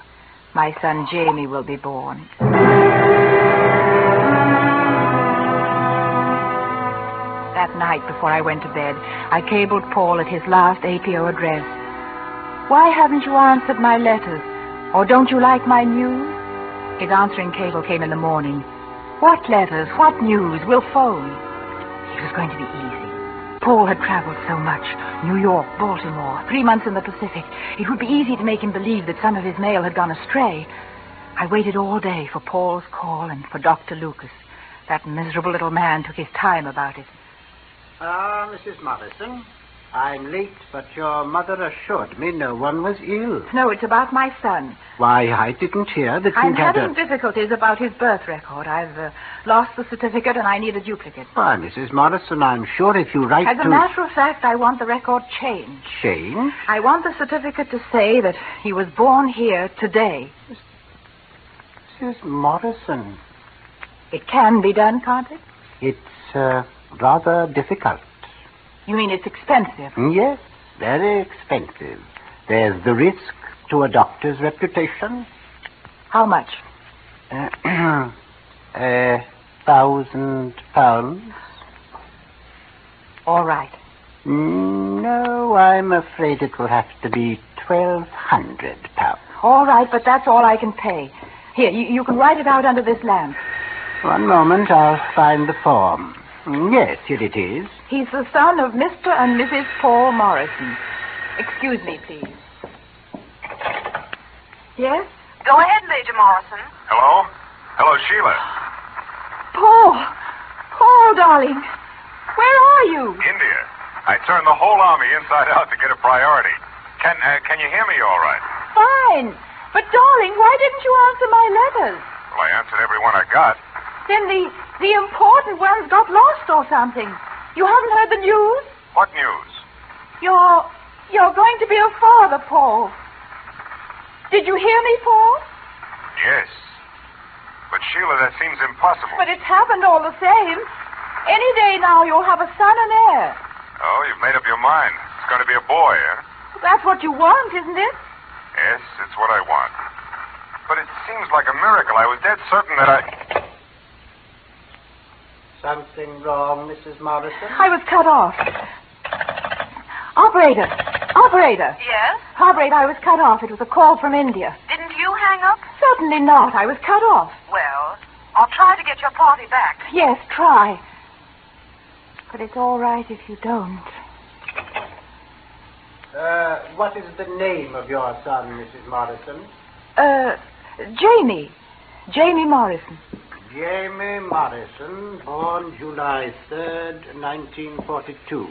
my son Jamie will be born. That night, before I went to bed, I cabled Paul at his last APO address. Why haven't you answered my letters? Or don't you like my news? His answering cable came in the morning. What letters? What news? We'll phone. It was going to be easy. Paul had traveled so much. New York, Baltimore, 3 months in the Pacific. It would be easy to make him believe that some of his mail had gone astray. I waited all day for Paul's call and for Dr. Lucas. That miserable little man took his time about it. Mrs. Morrison, I'm late, but your mother assured me no one was ill. No, it's about my son. Why, I didn't hear that I'm you had having difficulties about his birth record. I've lost the certificate and I need a duplicate. Why, Mrs. Morrison, I'm sure if you write As a matter of fact, I want the record changed. Change? I want the certificate to say that he was born here today. Mrs. Morrison. It can be done, can't it? It's rather difficult. You mean it's expensive? Yes, very expensive. There's the risk to a doctor's reputation. How much? £1,000. All right. No, I'm afraid it will have to be £1,200. All right, but that's all I can pay. Here, you can write it out under this lamp. One moment, I'll find the form. Yes, here it is. He's the son of Mr. and Mrs. Paul Morrison. Excuse me, please. Yes? Go ahead, Major Morrison. Hello? Hello, Sheila. Paul, darling. Where are you? India. I turned the whole army inside out to get a priority. Can you hear me all right? Fine. But, darling, why didn't you answer my letters? Well, I answered every one I got. Then the important ones got lost or something. You haven't heard the news? What news? You're going to be a father, Paul. Did you hear me, Paul? Yes. But, Sheila, that seems impossible. But it's happened all the same. Any day now you'll have a son and heir. Oh, you've made up your mind. It's going to be a boy, eh? That's what you want, isn't it? Yes, it's what I want. But it seems like a miracle. I was dead certain that I... Something wrong, Mrs. Morrison? I was cut off. Operator! Yes? Operator, I was cut off. It was a call from India. Didn't you hang up? Certainly not. I was cut off. Well, I'll try to get your party back. Yes, try. But it's all right if you don't. What is the name of your son, Mrs. Morrison? Jamie Morrison. Jamie Morrison, born July 3rd, 1942.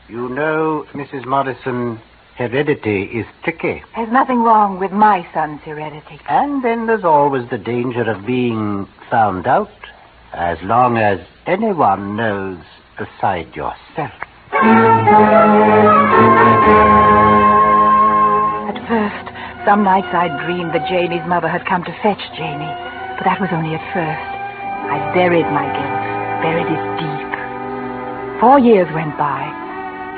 You know, Mrs. Morrison, heredity is tricky. There's nothing wrong with my son's heredity. And then there's always the danger of being found out, as long as anyone knows beside yourself. At first, some nights I dreamed that Jamie's mother had come to fetch Jamie. But that was only at first. I buried my guilt, buried it deep. 4 years went by.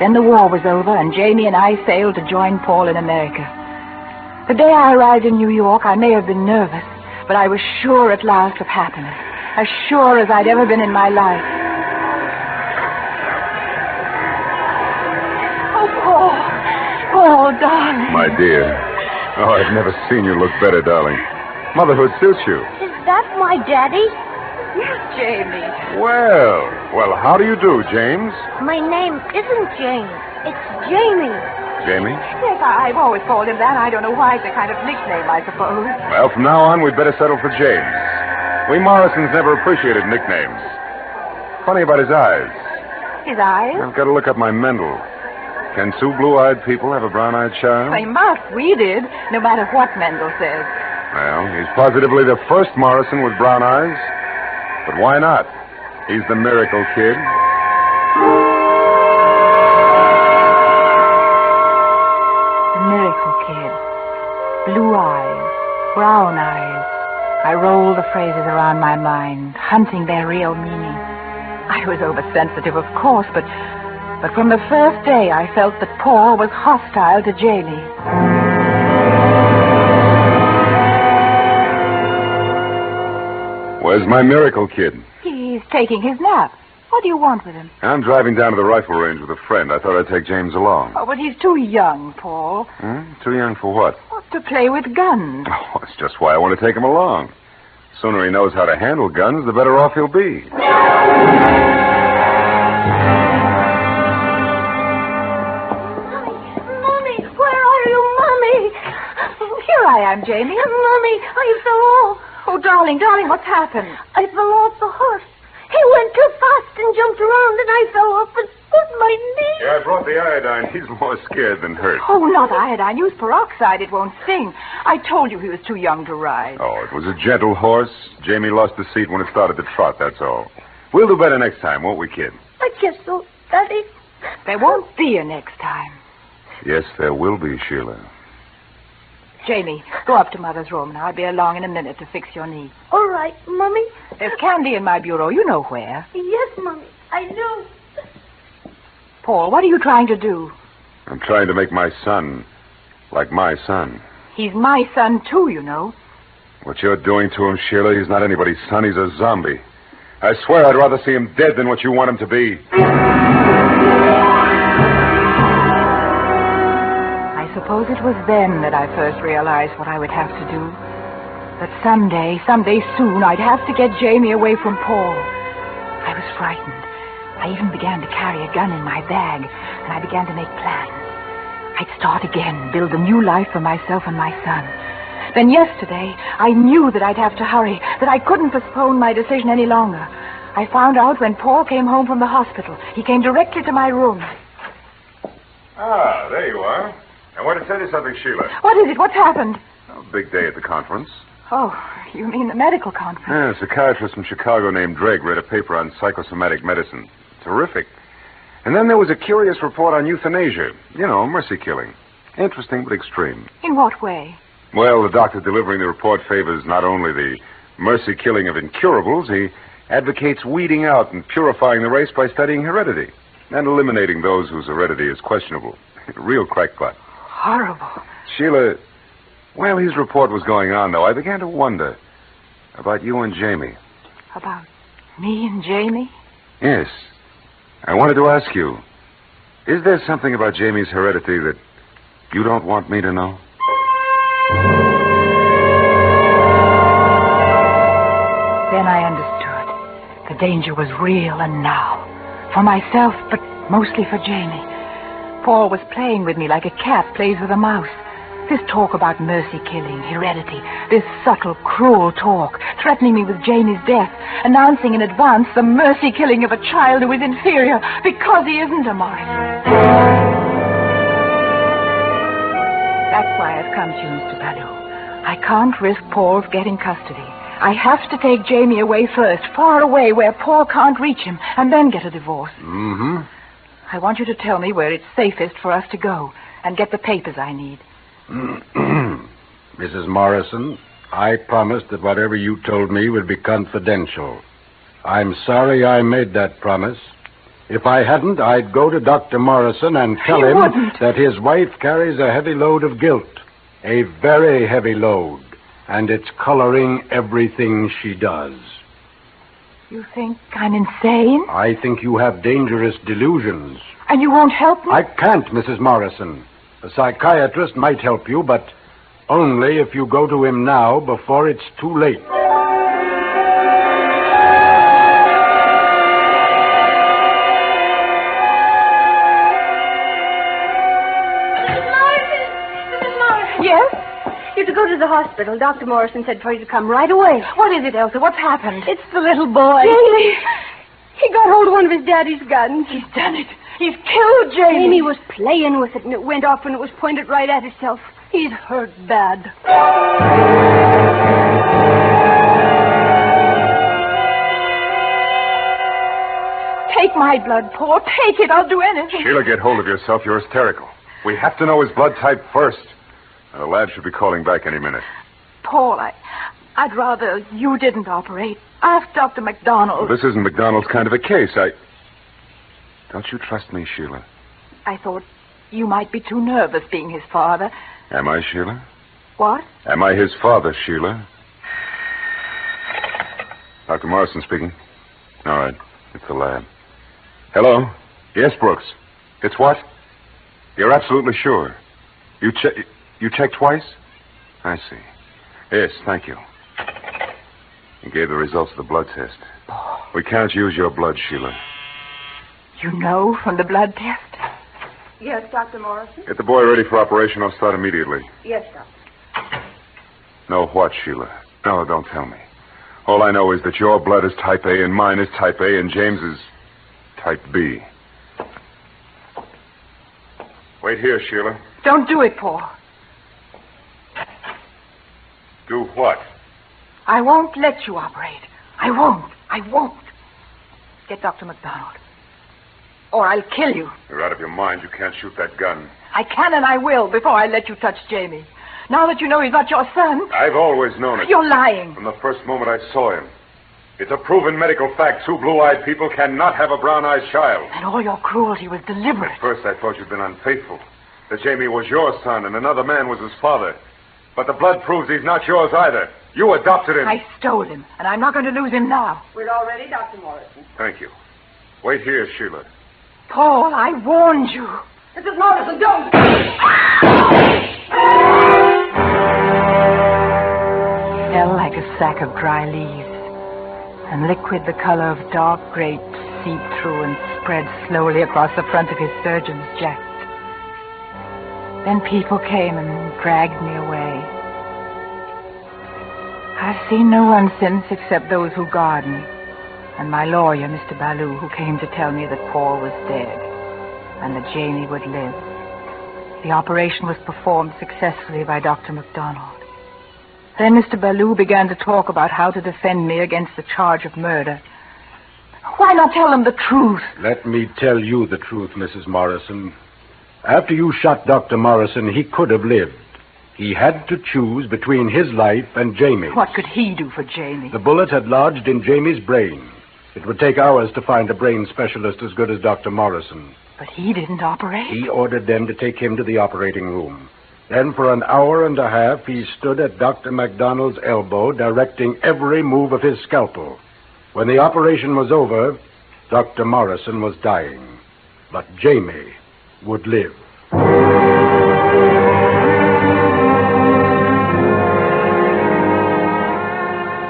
Then the war was over, and Jamie and I sailed to join Paul in America. The day I arrived in New York, I may have been nervous, but I was sure at last of happiness, as sure as I'd ever been in my life. Oh, Paul, darling. My dear. Oh, I've never seen you look better, darling. Motherhood suits you. Is that my daddy? Yes, Jamie. Well, how do you do, James? My name isn't James. It's Jamie. Jamie? Yes, I've always called him that. I don't know why. It's a kind of nickname, I suppose. Well, from now on, we'd better settle for James. We Morrisons never appreciated nicknames. Funny about his eyes. His eyes? I've got to look up my Mendel. Can two blue-eyed people have a brown-eyed child? They must. We did, no matter what Mendel says. Well, he's positively the first Morrison with brown eyes. But why not? He's the miracle kid. The miracle kid. Blue eyes, brown eyes. I rolled the phrases around my mind, hunting their real meaning. I was oversensitive, of course, but from the first day I felt that Paul was hostile to Jamie. Where's my miracle kid? He's taking his nap. What do you want with him? I'm driving down to the rifle range with a friend. I thought I'd take James along. Oh, but he's too young, Paul. Too young for what? To play with guns. Oh, that's just why I want to take him along. The sooner he knows how to handle guns, the better off he'll be. Mommy, where are you, Mommy? Here I am, Jamie. Mommy, I fell off. Oh, darling, what's happened? I fell off the horse. He went too fast and jumped around, and I fell off and put my knee. Yeah, I brought the iodine. He's more scared than hurt. Oh, not iodine. Use peroxide. It won't sting. I told you he was too young to ride. Oh, it was a gentle horse. Jamie lost the seat when it started to trot, that's all. We'll do better next time, won't we, kid? I guess so, Daddy. There won't be a next time. Yes, there will be, Sheila. Jamie, go up to Mother's room, and I'll be along in a minute to fix your knee. All right, Mommy. There's candy in my bureau. You know where. Yes, Mommy, I know. Paul, what are you trying to do? I'm trying to make my son like my son. He's my son, too, you know. What you're doing to him, Sheila, he's not anybody's son. He's a zombie. I swear I'd rather see him dead than what you want him to be. I suppose it was then that I first realized what I would have to do. That someday soon, I'd have to get Jamie away from Paul. I was frightened. I even began to carry a gun in my bag, and I began to make plans. I'd start again, build a new life for myself and my son. Then yesterday, I knew that I'd have to hurry, that I couldn't postpone my decision any longer. I found out when Paul came home from the hospital. He came directly to my room. Ah, there you are. I want to tell you something, Sheila. What is it? What's happened? A big day at the conference. Oh, you mean the medical conference? Yeah, a psychiatrist from Chicago named Drake read a paper on psychosomatic medicine. Terrific. And then there was a curious report on euthanasia. You know, mercy killing. Interesting but extreme. In what way? Well, the doctor delivering the report favors not only the mercy killing of incurables, he advocates weeding out and purifying the race by studying heredity and eliminating those whose heredity is questionable. Real crackpot. Horrible. Sheila, while his report was going on, though, I began to wonder about you and Jamie. About me and Jamie? Yes. I wanted to ask you, is there something about Jamie's heredity that you don't want me to know? Then I understood. The danger was real and now. For myself, but mostly for Jamie. Paul was playing with me like a cat plays with a mouse. This talk about mercy killing, heredity, this subtle, cruel talk, threatening me with Jamie's death, announcing in advance the mercy killing of a child who is inferior because he isn't a Morrison. That's why I've come to you, Mr. Ballou. I can't risk Paul's getting custody. I have to take Jamie away first, far away where Paul can't reach him, and then get a divorce. Mm-hmm. I want you to tell me where it's safest for us to go and get the papers I need. Mrs. Morrison, I promised that whatever you told me would be confidential. I'm sorry I made that promise. If I hadn't, I'd go to Dr. Morrison and tell him that his wife carries a heavy load of guilt. A very heavy load. And it's coloring everything she does. You think I'm insane? I think you have dangerous delusions. And you won't help me? I can't, Mrs. Morrison. A psychiatrist might help you, but only if you go to him now before it's too late. Mrs. Morrison! Yes? You're to go to the hospital. Dr. Morrison said for you to come right away. What is it, Elsa? What's happened? It's the little boy. Jamie! He got hold of one of his daddy's guns. He's done it. He's killed Jamie. Jamie was playing with it, and it went off, and it was pointed right at itself. He's hurt bad. Take my blood, Paul. Take it. I'll do anything. Sheila, get hold of yourself. You're hysterical. We have to know his blood type first. The lab should be calling back any minute. Paul, I'd rather you didn't operate. Ask Dr. McDonald. Well, this isn't McDonald's kind of a case. Don't you trust me, Sheila? I thought you might be too nervous being his father. Am I, Sheila? What? Am I his father, Sheila? Dr. Morrison speaking. All right. It's the lab. Hello? Yes, Brooks. It's what? You're absolutely sure. You checked twice? I see. Yes, thank you. You gave the results of the blood test. We can't use your blood, Sheila. You know from the blood test? Yes, Dr. Morrison? Get the boy ready for operation. I'll start immediately. Yes, Doctor. No, what, Sheila? No, don't tell me. All I know is that your blood is type A and mine is type A and James is type B. Wait here, Sheila. Don't do it, Paul. Do what? I won't let you operate. I won't. Get Dr. McDonald. Or I'll kill you. You're out of your mind. You can't shoot that gun. I can and I will before I let you touch Jamie. Now that you know he's not your son. I've always known it. You're lying. From the first moment I saw him. It's a proven medical fact. Two blue-eyed people cannot have a brown-eyed child. And all your cruelty was deliberate. At first I thought you'd been unfaithful. That Jamie was your son and another man was his father. But the blood proves he's not yours either. You adopted him. I stole him, and I'm not going to lose him now. We're all ready, Dr. Morrison. Thank you. Wait here, Sheila. Paul, I warned you. Mrs. Morrison, don't! Fell like a sack of dry leaves, and liquid the color of dark grapes seeped through and spread slowly across the front of his surgeon's jacket. Then people came and dragged me away. I've seen no one since except those who guard me, and my lawyer, Mr. Ballou, who came to tell me that Paul was dead and that Jamie would live. The operation was performed successfully by Dr. McDonald. Then Mr. Ballou began to talk about how to defend me against the charge of murder. Why not tell them the truth? Let me tell you the truth, Mrs. Morrison. After you shot Dr. Morrison, he could have lived. He had to choose between his life and Jamie's. What could he do for Jamie? The bullet had lodged in Jamie's brain. It would take hours to find a brain specialist as good as Dr. Morrison. But he didn't operate. He ordered them to take him to the operating room. Then for an hour and a half, he stood at Dr. McDonald's elbow, directing every move of his scalpel. When the operation was over, Dr. Morrison was dying. But Jamie would live.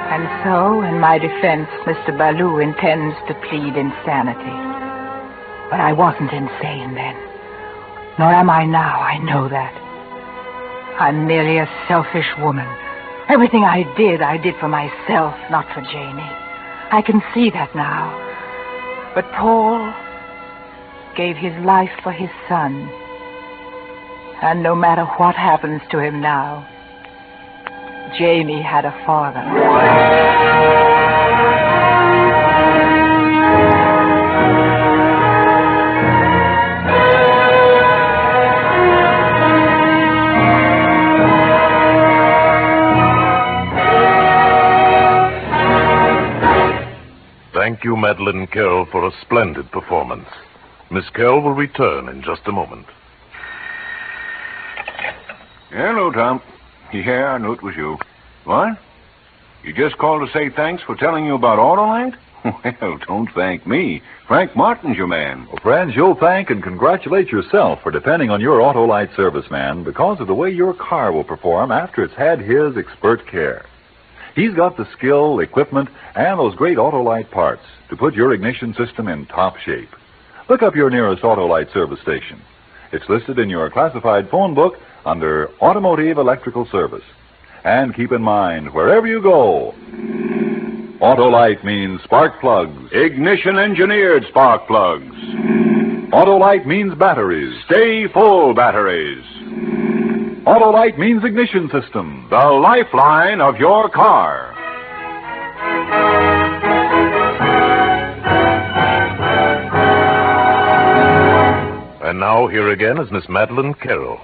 And so, in my defense, Mr. Ballou intends to plead insanity. But I wasn't insane then. Nor am I now, I know that. I'm merely a selfish woman. Everything I did for myself, not for Jamie. I can see that now. But Paul gave his life for his son. And no matter what happens to him now, Jamie had a father. Thank you, Madeline Carroll, for a splendid performance. Miss Carroll will return in just a moment. Hello, Tom. Yeah, I knew it was you. What? You just called to say thanks for telling you about Autolite? Well, don't thank me. Frank Martin's your man. Well, friends, you'll thank and congratulate yourself for depending on your Autolite serviceman because of the way your car will perform after it's had his expert care. He's got the skill, equipment, and those great Autolite parts to put your ignition system in top shape. Look up your nearest Autolite service station. It's listed in your classified phone book under Automotive Electrical Service. And keep in mind, wherever you go, Autolite means spark plugs. Ignition-engineered spark plugs. Autolite means batteries. Stay full batteries. Autolite means ignition system. The lifeline of your car. And now, here again is Miss Madeline Carroll.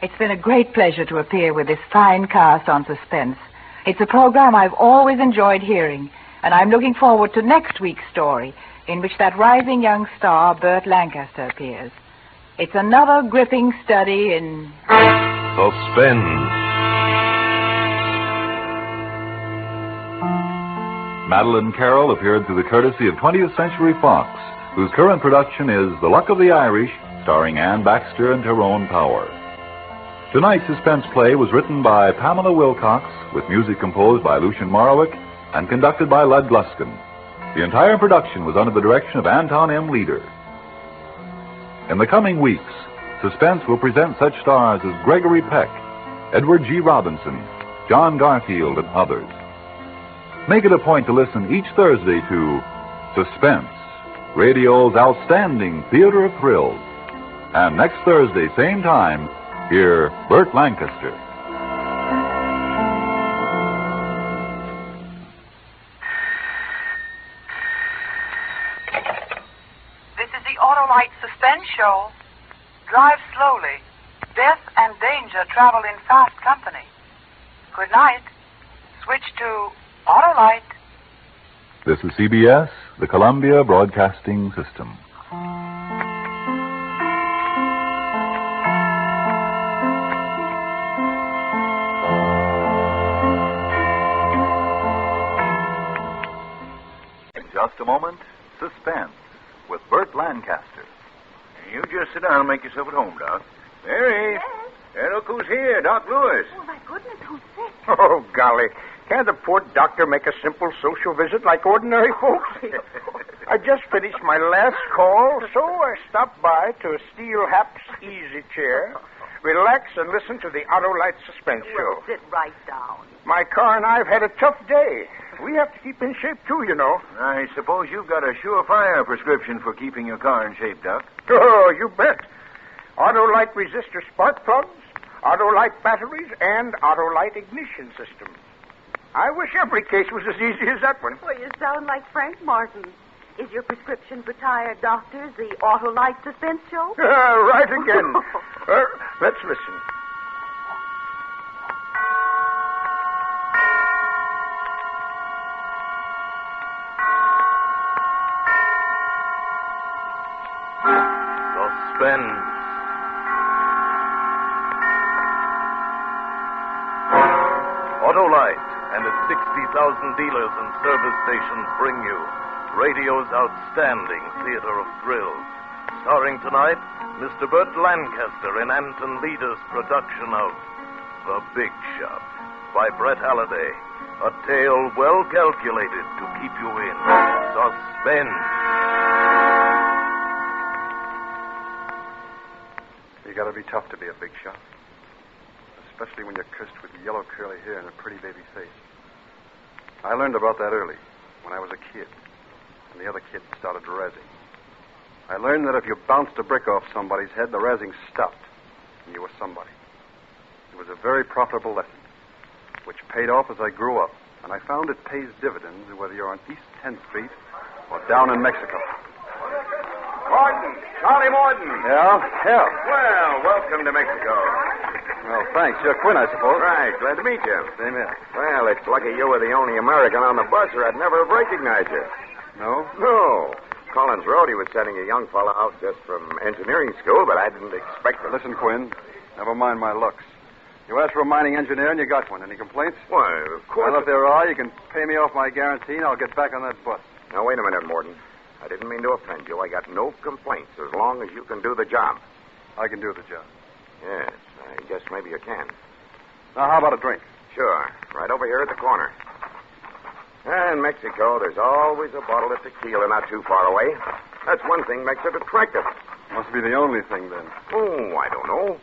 It's been a great pleasure to appear with this fine cast on Suspense. It's a program I've always enjoyed hearing, and I'm looking forward to next week's story, in which that rising young star, Burt Lancaster, appears. It's another gripping study in Suspense. Madeline Carroll appeared through the courtesy of 20th Century Fox whose current production is The Luck of the Irish, starring Ann Baxter and Tyrone Power. Tonight's suspense play was written by Pamela Wilcox, with music composed by Lucian Morowick and conducted by Lud Gluskin. The entire production was under the direction of Anton M. Leader. In the coming weeks, Suspense will present such stars as Gregory Peck, Edward G. Robinson, John Garfield, and others. Make it a point to listen each Thursday to Suspense, radio's outstanding theater of thrills. And next Thursday, same time, hear Burt Lancaster. This is the Autolite Suspense Show. Drive slowly. Death and danger travel in fast company. Good night. Switch to Autolite. This is CBS, the Columbia Broadcasting System. In just a moment, Suspense with Burt Lancaster. You just sit down and make yourself at home, Doc. Mary. Yes? Look who's here, Doc Lewis. Oh, my goodness, who's sick? Oh, golly. Can't the poor doctor make a simple social visit like ordinary folks? I just finished my last call, so I stopped by to Steel Hap's easy chair, relax, and listen to the Autolite Suspense Show. Sit right down. My car and I have had a tough day. We have to keep in shape, too, you know. I suppose you've got a surefire prescription for keeping your car in shape, Doc. Oh, you bet. Autolite resistor spark plugs, Autolite batteries, and Autolite ignition system. I wish every case was as easy as that one. Well, you sound like Frank Martin. Is your prescription for tired doctors the Autolite Suspense Show? Right again. Let's listen. Suspense. Autolite and its 60,000 dealers and service stations bring you radio's outstanding theater of thrills. Starring tonight, Mr. Burt Lancaster in Anton Leader's production of The Big Shot by Brett Halliday. A tale well calculated to keep you in suspense. You gotta be tough to be a big shot. Especially when you're cursed with yellow curly hair and a pretty baby face. I learned about that early, when I was a kid, and the other kids started razzing. I learned that if you bounced a brick off somebody's head, the razzing stopped, and you were somebody. It was a very profitable lesson, which paid off as I grew up, and I found it pays dividends whether you're on East 10th Street or down in Mexico. Morton. Charlie Morton. Yeah? Well, welcome to Mexico. Well, thanks. You're Quinn, I suppose. Right. Glad to meet you. Same here. Well, it's lucky you were the only American on the bus, or I'd never have recognized you. No? No. Collins Road, he was sending a young fellow out just from engineering school, but I didn't expect him. Listen, Quinn. Never mind my looks. You asked for a mining engineer, and you got one. Any complaints? Why, of course. Well, if there are, you can pay me off my guarantee, and I'll get back on that bus. Now, wait a minute, Morton. I didn't mean to offend you. I got no complaints as long as you can do the job. I can do the job. Yes, I guess maybe you can. Now, how about a drink? Sure. Right over here at the corner. In Mexico, there's always a bottle of tequila not too far away. That's one thing makes it attractive. Must be the only thing, then. Oh, I don't know.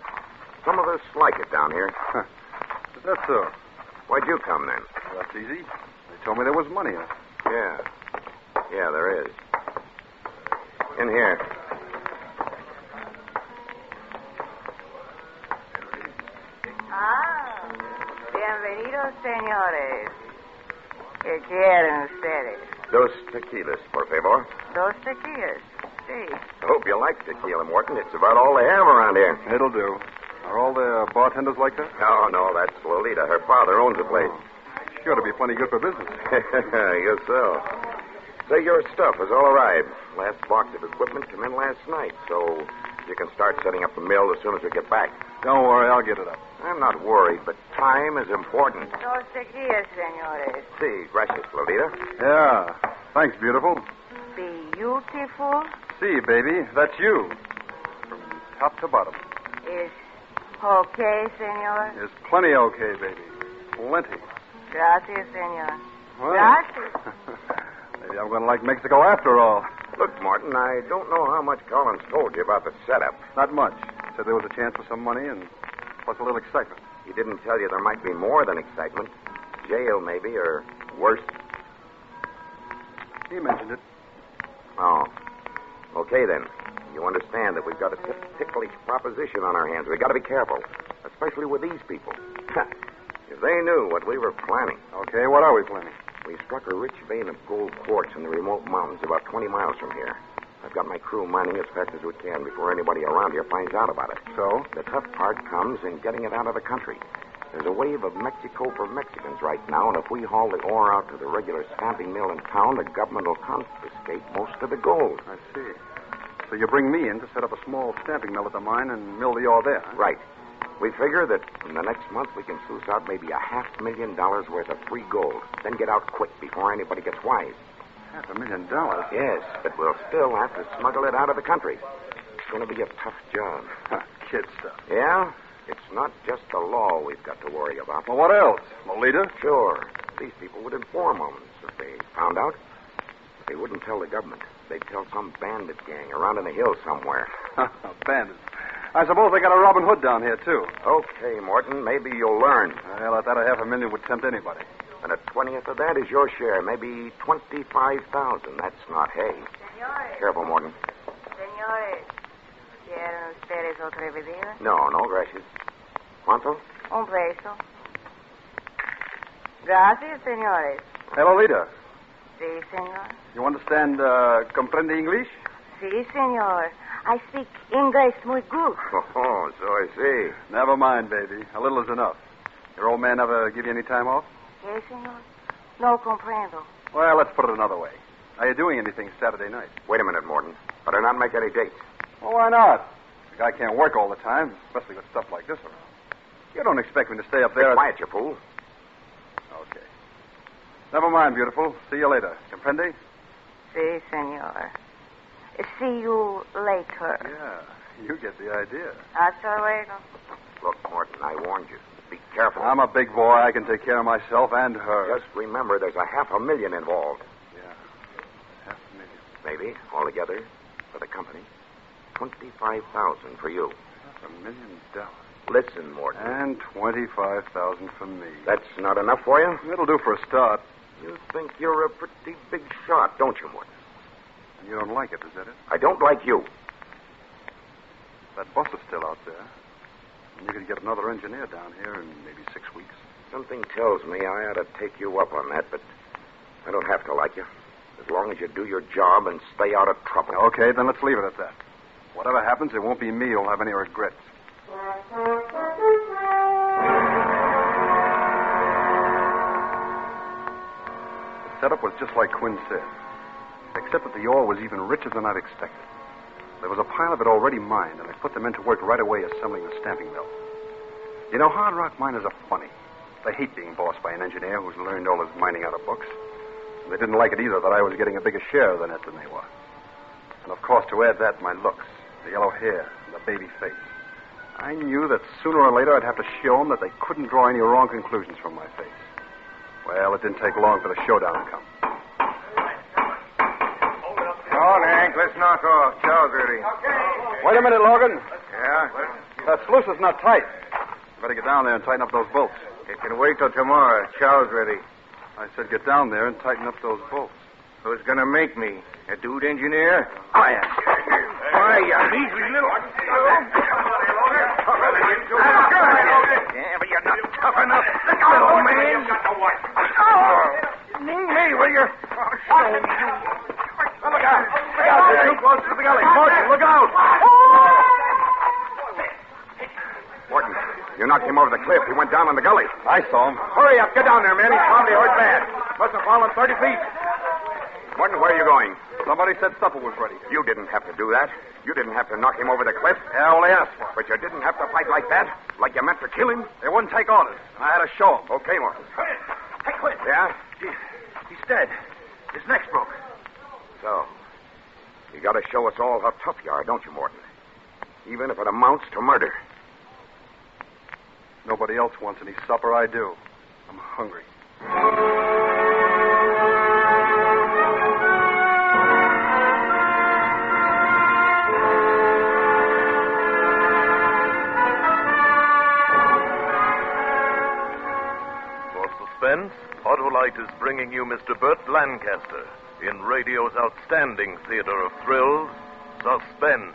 Some of us like it down here. Is that so? Why'd you come, then? Well, that's easy. They told me there was money in it. Yeah. Yeah, there is. In here. Bienvenidos, señores. ¿Qué quieren ustedes? Dos tequilas, por favor. Dos tequilas. Sí. I hope you like tequila, Morton. It's about all they have around here. It'll do. Are all the bartenders like that? No, that's Lolita. Her father owns the place. Sure to be plenty good for business. I guess so. Say, your stuff has all arrived. Last box of equipment came in last night, so you can start setting up the mill as soon as we get back. Don't worry, I'll get it up. I'm not worried, but time is important. Dos tequilas, señores. Sí, gracias, Lolita. Yeah. Thanks, beautiful. Sí. beautiful. See, baby, that's you. From top to bottom. Is okay, senor. Is plenty okay, baby. Plenty. Gracias, senor. Well. Gracias. Maybe I'm going to like Mexico after all. Look, Martin, I don't know how much Collins told you about the setup. Not much. Said there was a chance for some money and plus a little excitement. He didn't tell you there might be more than excitement. Jail, maybe, or worse. He mentioned it. Oh. Okay, then. You understand that we've got a ticklish proposition on our hands. We've got to be careful, especially with these people. If they knew what we were planning. Okay, what are we planning? We struck a rich vein of gold quartz in the remote mountains about 20 miles from here. I've got my crew mining as fast as we can before anybody around here finds out about it. So? The tough part comes in getting it out of the country. There's a wave of Mexico for Mexicans right now, and if we haul the ore out to the regular stamping mill in town, the government will confiscate most of the gold. I see. So you bring me in to set up a small stamping mill at the mine and mill the ore there, huh? Right. We figure that in the next month we can sluice out maybe $500,000 worth of free gold. Then get out quick before anybody gets wise. $500,000? Yes, but we'll still have to smuggle it out of the country. It's going to be a tough job. Kid stuff. Yeah? It's not just the law we've got to worry about. Well, what else? Lolita? Sure. These people would inform on us if they found out. But they wouldn't tell the government. They'd tell some bandit gang around in the hills somewhere. Bandits. I suppose they got a Robin Hood down here, too. Okay, Morton, maybe you'll learn. Well, at that $500,000 would tempt anybody. And a 20th of that is your share, maybe 25,000. That's not hay. Senores. Careful, Morton. Senores, ¿quieren ustedes otra bebida? No, gracias. ¿Cuánto? Un peso. Gracias, señores. Hey, Lolita. Sí, señor. You understand, comprende English? Sí, señor. I speak English muy good. Oh, so I see. Never mind, baby. A little is enough. Your old man ever give you any time off? Yes, señor. No comprendo. Well, let's put it another way. Are you doing anything Saturday night? Wait a minute, Morton. Better not make any dates. Well, why not? The guy can't work all the time, especially with stuff like this around. You don't expect me to stay up there... Be quiet, you fool. Okay. Never mind, beautiful. See you later. Comprende? Sí, señor. See you later. Yeah, you get the idea. Hasta luego. Look, Morton, I warned you. Be careful. I'm a big boy. I can take care of myself and her. Just remember, there's $500,000 involved. Yeah, $500,000. Maybe, altogether, for the company. 25,000 for you. $500,000. Listen, Morton. And 25,000 for me. That's not enough for you? It'll do for a start. You think you're a pretty big shot, don't you, Morton? And you don't like it, is that it? I don't like you. That bus is still out there. And you could get another engineer down here in maybe 6 weeks. Something tells me I ought to take you up on that, but I don't have to like you. As long as you do your job and stay out of trouble. Okay, then let's leave it at that. Whatever happens, it won't be me who'll have any regrets. The setup was just like Quinn said, except that the ore was even richer than I'd expected. There was a pile of it already mined, and I put them into work right away assembling the stamping mill. You know, hard rock miners are funny. They hate being bossed by an engineer who's learned all his mining out of books. And they didn't like it either that I was getting a bigger share of the net than they were. And, of course, to add that, my looks, the yellow hair, and the baby face. I knew that sooner or later I'd have to show them that they couldn't draw any wrong conclusions from my face. Well, it didn't take long for the showdown to come. On, Hank. Let's knock off. Chow's ready. Wait a minute, Logan. Yeah? That sluice is not tight. You better get down there and tighten up those bolts. It can wait till tomorrow. Chow's ready. I said get down there and tighten up those bolts. Who's going to make me? A dude engineer? I am. Why, you measly little... Yeah, but you're not tough enough. Little man. Me, will you? Look out. They're too close to the gully. Morton, look out. Morton, you knocked him over the cliff. He went down in the gully. I saw him. Hurry up. Get down there, man. He's probably hurt bad. Must have fallen 30 feet. Morton, where are you going? Somebody said supper was ready. You didn't have to do that. You didn't have to knock him over the cliff. Yeah, all they asked for. But you didn't have to fight like that. Like you meant to kill him. They wouldn't take orders, and I had to show them. Okay, Morton. Hey, Quinn. Yeah? He's dead. His neck's broke. So, You got to show us all how tough you are, don't you, Morton? Even if it amounts to murder. Nobody else wants any supper. I do. I'm hungry. For Suspense, Autolite is bringing you Mr. Burt Lancaster in radio's outstanding theater of thrills, Suspense.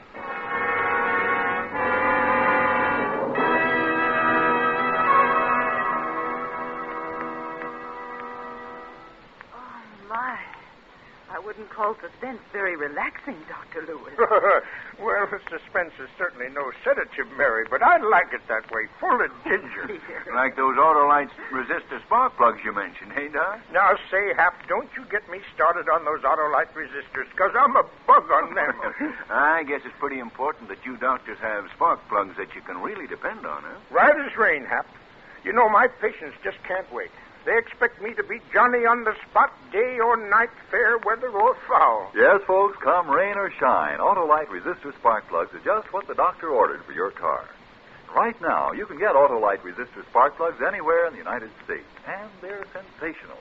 I wouldn't call Suspense very relaxing, Dr. Lewis. Well, Suspense is certainly no sedative, Mary, but I like it that way, full of ginger. Like those Autolite resistor spark plugs you mentioned, hey, Doc? Now, say, Hap, don't you get me started on those Autolite resistors, because I'm a bug on them. I guess it's pretty important that you doctors have spark plugs that you can really depend on, huh? Right as rain, Hap. You know, my patients just can't wait. They expect me to be Johnny on the spot, day or night, fair weather or foul. Yes, folks, come rain or shine, Autolite resistor spark plugs are just what the doctor ordered for your car. Right now, you can get Autolite resistor spark plugs anywhere in the United States, and they're sensational.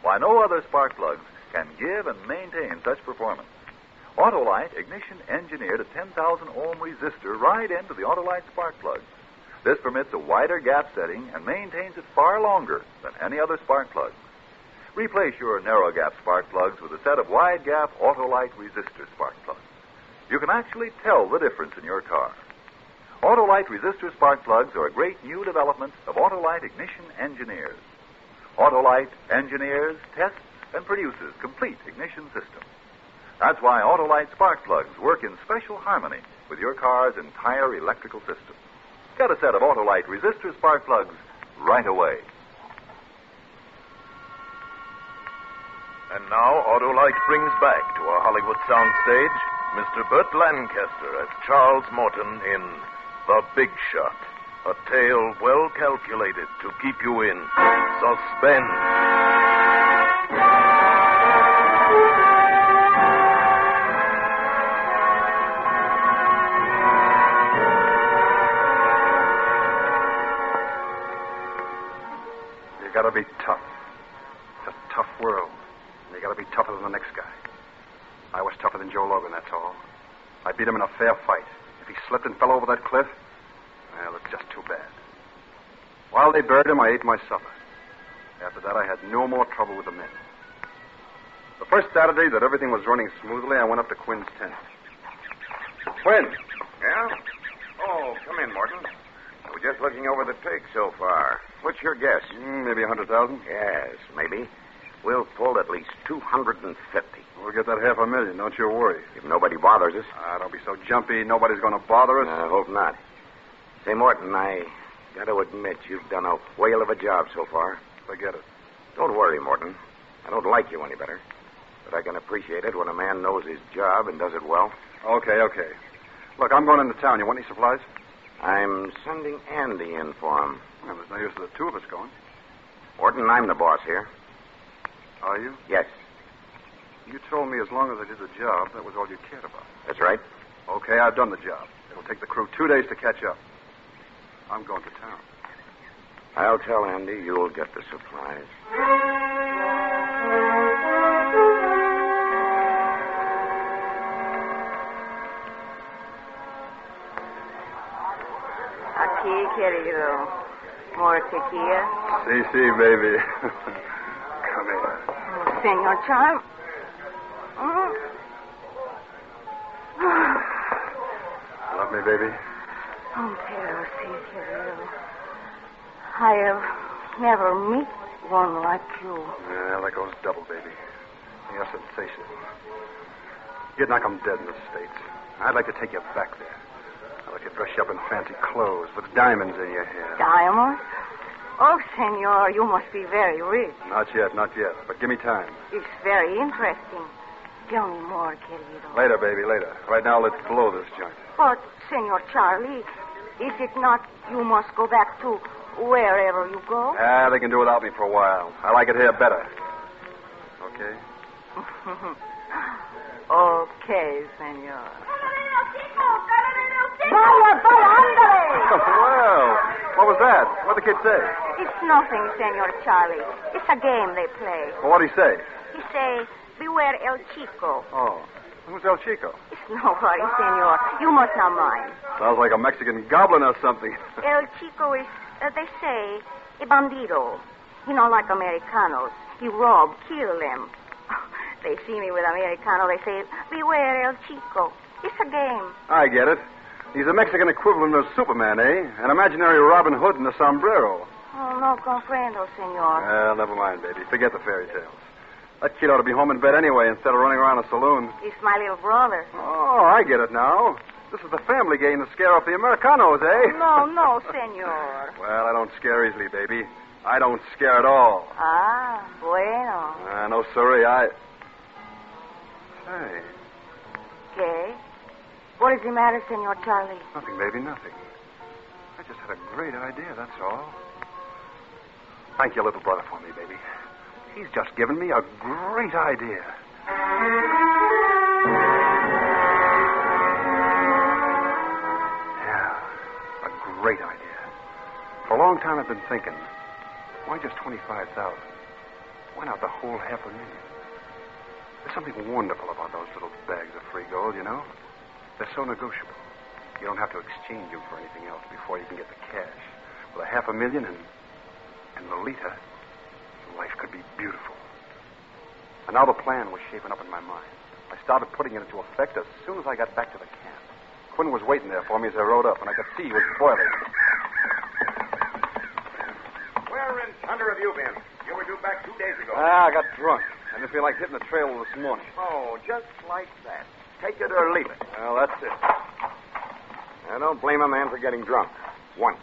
Why, no other spark plugs can give and maintain such performance. Autolite ignition engineered a 10,000 ohm resistor right into the Autolite spark plugs. This permits a wider gap setting and maintains it far longer than any other spark plug. Replace your narrow gap spark plugs with a set of wide gap Autolite resistor spark plugs. You can actually tell the difference in your car. Autolite resistor spark plugs are a great new development of Autolite ignition engineers. Autolite engineers, tests, and produces complete ignition systems. That's why Autolite spark plugs work in special harmony with your car's entire electrical system. Get a set of Autolite resistor spark plugs right away. And now, Autolite brings back to our Hollywood soundstage Mr. Burt Lancaster as Charles Morton in The Big Shot, a tale well calculated to keep you in suspense. You gotta be tough. It's a tough world. And you gotta be tougher than the next guy. I was tougher than Joe Logan, that's all. I beat him in a fair fight. If he slipped and fell over that cliff, well, it's just too bad. While they buried him, I ate my supper. After that, I had no more trouble with the men. The first Saturday that everything was running smoothly, I went up to Quinn's tent. Quinn! Yeah? Oh, come in, Morton. We're just looking over the take so far. What's your guess? Maybe 100,000? Yes, maybe. We'll pull at least 250. We'll get that $500,000, don't you worry. If nobody bothers us. Don't be so jumpy. Nobody's going to bother us. I hope not. Say, Morton, I got to admit you've done a whale of a job so far. Forget it. Don't worry, Morton. I don't like you any better. But I can appreciate it when a man knows his job and does it well. Okay. Look, I'm going into town. You want any supplies? I'm sending Andy in for him. Well, there's no use of the two of us going. Morton, I'm the boss here. Are you? Yes. You told me as long as I did the job, that was all you cared about. That's right. Okay, I've done the job. It'll take the crew 2 days to catch up. I'm going to town. I'll tell Andy you'll get the supplies. Aquí, querido. More tequila? Sí, baby. Come here. Senor Charm. Love me, baby? Oh, pero sí, querido. I'll never meet one like you. Yeah, that goes double, baby. You're sensational. You'd knock 'em dead in the States. I'd like to take you back there. I'd like to dress you up in fancy clothes with diamonds in your hair. Diamonds? Oh, senor, you must be very rich. Not yet. But give me time. It's very interesting. Tell me more, querido. Later, baby, later. Right now, let's blow this joint. But, Senor Charlie, is it not you must go back to wherever you go? They can do without me for a while. I like it here better. Okay? Okay, senor. Well, what was that? What'd the kid say? It's nothing, Senor Charlie. It's a game they play. Well, what'd he say? He say, beware El Chico. Oh, who's El Chico? It's nobody, Senor. You must not mind. Sounds like a Mexican goblin or something. El Chico is, they say, a bandido. You know, like Americanos. He rob, kill them. They see me with Americano, they say, beware El Chico. It's a game. I get it. He's a Mexican equivalent of Superman, eh? An imaginary Robin Hood in a sombrero. Oh, no comprendo, senor. Well, never mind, baby. Forget the fairy tales. That kid ought to be home in bed anyway instead of running around a saloon. He's my little brother. Oh, I get it now. This is the family game to scare off the Americanos, eh? No, senor. Well, I don't scare easily, baby. I don't scare at all. Ah, bueno. No, sorry, Hey. ¿Qué? What is the matter, Senor Charlie? Nothing, baby, nothing. I just had a great idea, that's all. Thank your little brother for me, baby. He's just given me a great idea. Yeah, a great idea. For a long time I've been thinking, why just 25,000? Why not the whole $500,000? There's something wonderful about those little bags of free gold, you know? They're so negotiable. You don't have to exchange them for anything else before you can get the cash. With $500,000 and Lolita, life could be beautiful. And now the plan was shaping up in my mind. I started putting it into effect as soon as I got back to the camp. Quinn was waiting there for me as I rode up, and I could see he was boiling. Where in thunder have you been? You were due back 2 days ago. I got drunk. I didn't feel like hitting the trail this morning. Oh, just like that. Take it or leave it. Well, that's it. I don't blame a man for getting drunk. Once.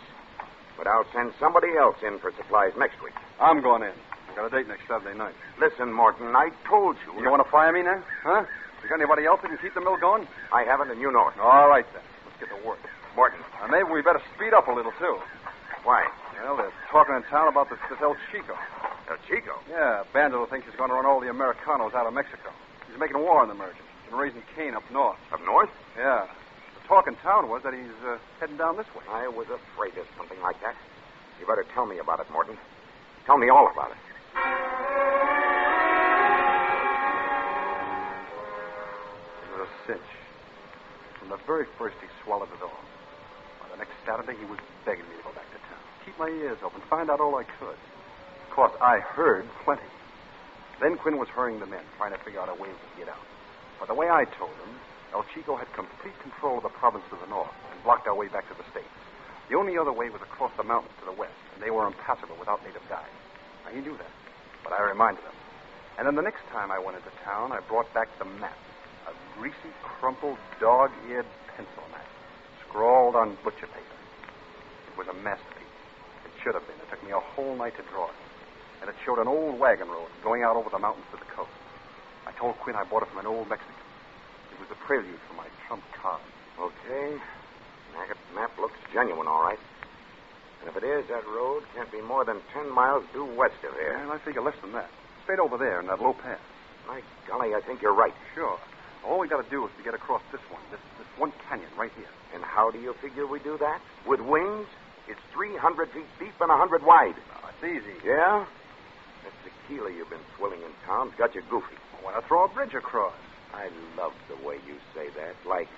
But I'll send somebody else in for supplies next week. I'm going in. I got a date next Saturday night. Listen, Morton, I told you. You want to fire me now? Huh? You got anybody else that can keep the mill going? I haven't, and you know it. All right, then. Let's get to work. Morton. Maybe we better speed up a little, too. Why? Well, they're talking in town about this El Chico. El Chico? Yeah, Bandit thinks he's going to run all the Americanos out of Mexico. He's making war on the merchants. He's been raising Cain up north. Up north? Yeah. The talk in town was that he's heading down this way. I was afraid of something like that. You better tell me about it, Morton. Tell me all about it. It was a cinch. From the very first, he swallowed it all. By the next Saturday, he was begging me to go back to town. Keep my ears open, find out all I could. Of course, I heard plenty. Then Quinn was hurrying the men, trying to figure out a way we could get out. But the way I told him, El Chico had complete control of the province to the north and blocked our way back to the States. The only other way was across the mountains to the west, and they were impassable without native guides. Now, he knew that, but I reminded him. And then the next time I went into town, I brought back the map. A greasy, crumpled, dog-eared pencil map, scrawled on butcher paper. It was a masterpiece. It should have been. It took me a whole night to draw it. And it showed an old wagon road going out over the mountains to the coast. I told Quinn I bought it from an old Mexican. It was the prelude for my trump card. Okay. That map looks genuine, all right. And if it is, that road can't be more than 10 miles due west of here. Well, I figure less than that. Straight over there in that low pass. My golly, I think you're right. Sure. All we got to do is to get across this one canyon right here. And how do you figure we do that? With wings? It's 300 feet deep and 100 wide. No, it's easy. Yeah? That tequila you've been swilling in town's got you goofy. Why not throw a bridge across? I love the way you say that. Like,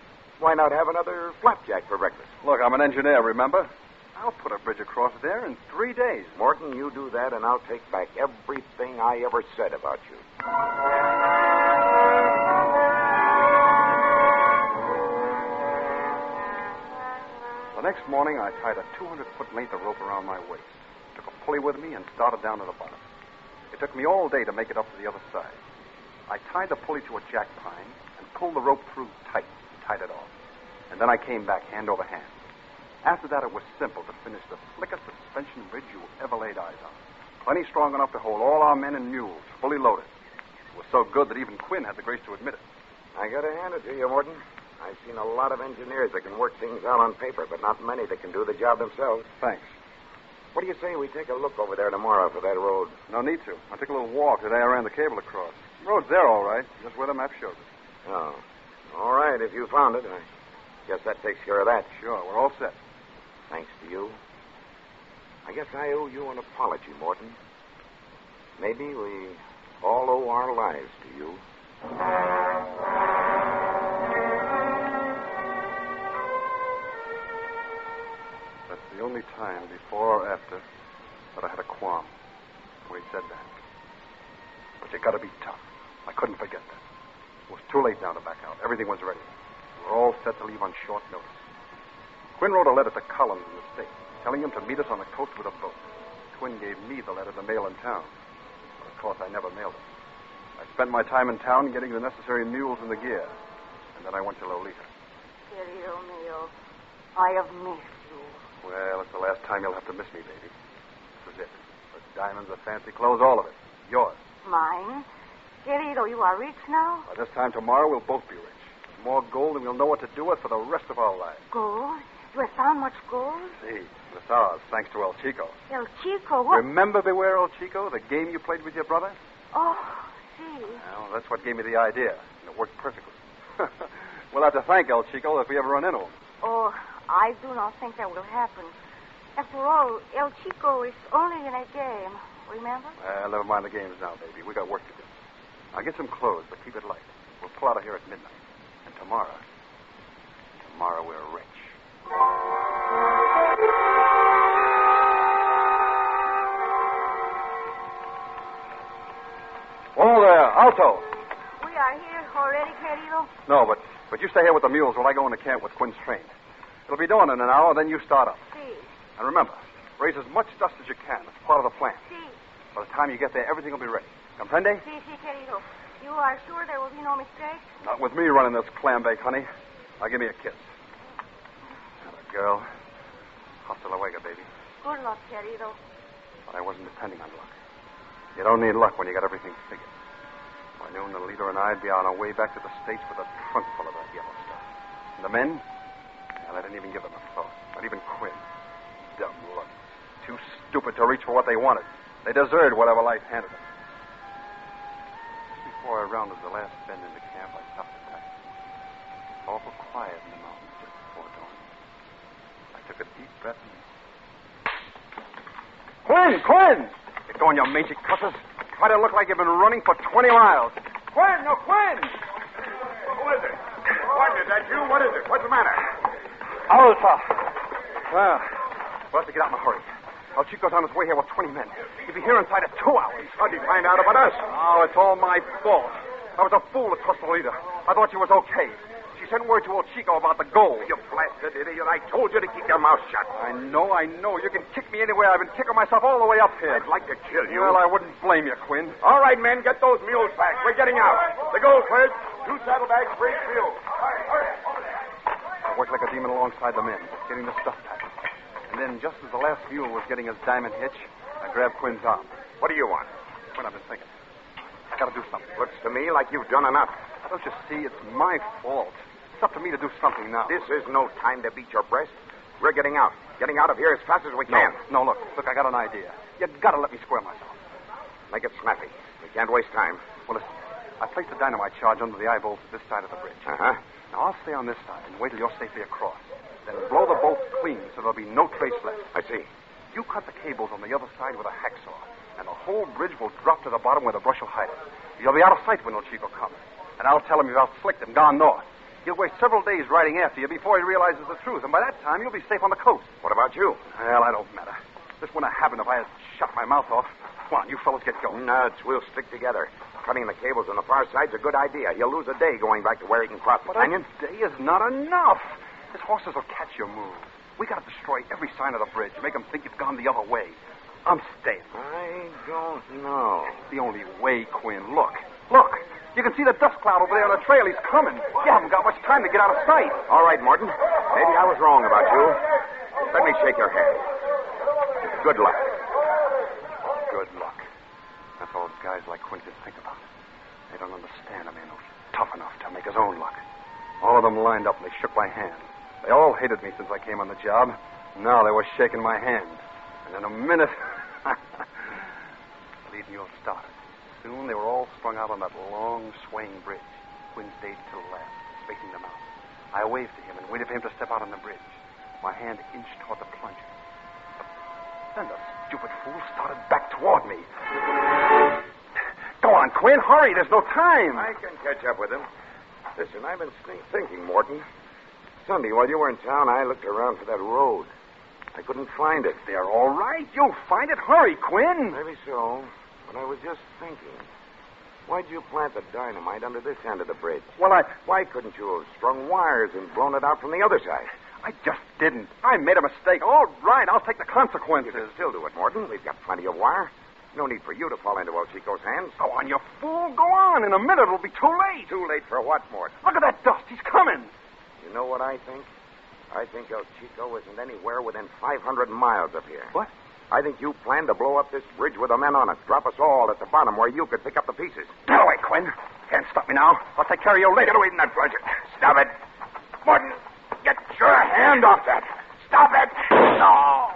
why not have another flapjack for breakfast? Look, I'm an engineer, remember? I'll put a bridge across there in 3 days. Morton, you do that, and I'll take back everything I ever said about you. The next morning, I tied a 200-foot length of rope around my waist, took a pulley with me, and started down to the bottom. It took me all day to make it up to the other side. I tied the pulley to a jack pine and pulled the rope through tight and tied it off. And then I came back hand over hand. After that, it was simple to finish the slickest suspension bridge you ever laid eyes on. Plenty strong enough to hold all our men and mules, fully loaded. It was so good that even Quinn had the grace to admit it. I gotta hand it to you, Morton. I've seen a lot of engineers that can work things out on paper, but not many that can do the job themselves. Thanks. What do you say we take a look over there tomorrow for that road? No need to. I took a little walk today. I ran the cable across. The road's there, all right, just where the map shows it. Oh. All right, if you found it, I guess that takes care of that. Sure, we're all set. Thanks to you. I guess I owe you an apology, Morton. Maybe we all owe our lives to you. That's the only time, before or after, that I had a qualm when he said that. But you gotta be tough. I couldn't forget that. It was too late now to back out. Everything was ready. We were all set to leave on short notice. Quinn wrote a letter to Collins in the States, telling him to meet us on the coast with a boat. Quinn gave me the letter to mail in town. But of course, I never mailed it. I spent my time in town getting the necessary mules and the gear. And then I went to Lolita. Querido mío, I have missed you. Well, it's the last time you'll have to miss me, baby. This is it. The diamonds, the fancy clothes, all of it. Yours. Mine? Querido, you are rich now? By this time tomorrow, we'll both be rich. More gold than we'll know what to do with for the rest of our lives. Gold? You have found much gold? See, it's ours, thanks to El Chico. El Chico, what? Remember Beware El Chico, the game you played with your brother? Oh, see. Well, that's what gave me the idea, and it worked perfectly. We'll have to thank El Chico if we ever run into him. Oh, I do not think that will happen. After all, El Chico is only in a game, remember? Well, never mind the games now, baby. We got work to do. I'll get some clothes, but keep it light. We'll pull out of here at midnight. And tomorrow we're rich. Whoa there, Alto. We are here already, querido. No, but you stay here with the mules while I go into camp with Quinn's train. It'll be dawn in an hour, then you start up. See. And remember, raise as much dust as you can. It's part of the plan. See. By the time you get there, everything will be ready. Comprende? See, querido. You are sure there will be no mistake? Not with me running this clam bake, honey. Now give me a kiss. That girl. Hasta luego, baby. Good luck, querido. But I wasn't depending on luck. You don't need luck when you got everything figured. By noon, the leader and I'd be on our way back to the States with a trunk full of that yellow stuff. And the men? Well, I didn't even give them a thought. Not even Quinn. Dumb luck. Too stupid to reach for what they wanted. They deserved whatever life handed them. Just before I rounded the last bend into camp, I stopped to pack. Awful quiet in the mountains just before dawn. I took a deep breath and... Quinn! Get going, you mangy cutters. Try to look like you've been running for 20 miles. Quinn! Who is it? What, is that you? What is it? What's the matter? Alta. Well, we'll have to get out in a hurry. El Chico's on his way here with 20 men. He'll be here inside of 2 hours. How'd he find out about us? Oh, it's all my fault. I was a fool to trust the leader. I thought she was okay. She sent word to El Chico about the gold. You blasted idiot. I told you to keep your mouth shut. I know. You can kick me anywhere. I've been kicking myself all the way up here. I'd like to kill you. Well, I wouldn't blame you, Quinn. All right, men, get those mules back. We're getting out. The gold cleared. 2 saddlebags for each mule. Hurry, over there. I worked like a demon alongside the men, getting the stuff packed. And then, just as the last mule was getting his diamond hitch, I grabbed Quinn's arm. What do you want? Quinn, I've been thinking. I gotta do something. Looks to me like you've done enough. Don't you see? It's my fault. It's up to me to do something now. This is no time to beat your breast. We're getting out. Getting out of here as fast as we can. No, look, I got an idea. You gotta let me square myself. Make it snappy. We can't waste time. Well, listen. I placed a dynamite charge under the eye bolts at this side of the bridge. Uh-huh. Now, I'll stay on this side and wait till you're safely across. Then blow the boat clean so there'll be no trace left. I see. You cut the cables on the other side with a hacksaw, and the whole bridge will drop to the bottom where the brush will hide it. You'll be out of sight when El Chico comes. And I'll tell him you've outslicked him, gone north. He'll waste several days riding after you before he realizes the truth, and by that time you'll be safe on the coast. What about you? Well, I don't matter. This wouldn't have happened if I had shut my mouth off. Come on, you fellows get going. No, we'll stick together. Cutting the cables on the far side's a good idea. He'll lose a day going back to where he can cross the canyon. A day is not enough. His horses will catch your move. We got to destroy every sign of the bridge, make them think you've gone the other way. I'm staying. I don't know. It's the only way, Quinn. Look. You can see the dust cloud over there on the trail. He's coming. You haven't got much time to get out of sight. All right, Morton. Maybe I was wrong about you. Let me shake your hand. Good luck. Good luck. That's all guys like Quinn can think about. They don't understand a man who's tough enough to make his own luck. All of them lined up and they shook my hand. They all hated me since I came on the job. Now they were shaking my hand. And in a minute, the leading you'll start. Soon they were all sprung out on that long, swaying bridge. Quinn stayed till last, facing the mountain. I waved to him and waited for him to step out on the bridge. My hand inched toward the plunger. But then the stupid fool started back toward me. Go on, Quinn, hurry. There's no time. I can catch up with him. Listen, I've been thinking, Morton. Sunday, while you were in town, I looked around for that road. I couldn't find it. They're all right. You'll find it. Hurry, Quinn. Maybe so. But I was just thinking. Why'd you plant the dynamite under this end of the bridge? Well, Why couldn't you have strung wires and blown it out from the other side? I just didn't. I made a mistake. All right, I'll take the consequences. You can still do it, Morton. We've got plenty of wire. No need for you to fall into El Chico's hands. Go on, you fool. Go on. In a minute, it'll be too late. Too late for what, Morton? Look at that dust. He's coming. You know what I think? I think El Chico isn't anywhere within 500 miles of here. What? I think you planned to blow up this bridge with the men on it. Drop us all at the bottom where you could pick up the pieces. Get away, Quinn. Can't stop me now. I'll take care of you later. Get away from that plunger. Stop it. Morton, get your hand off that. Stop it. No.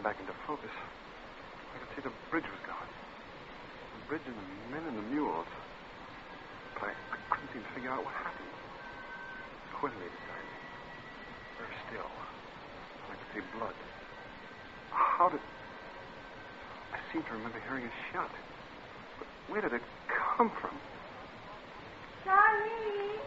Back into focus. I could see the bridge was gone. The bridge and the men and the mules. But I couldn't seem to figure out what happened. Quinn lay beside me. Very still. I could see blood. How did... I seem to remember hearing a shot. But where did it come from? Charlie!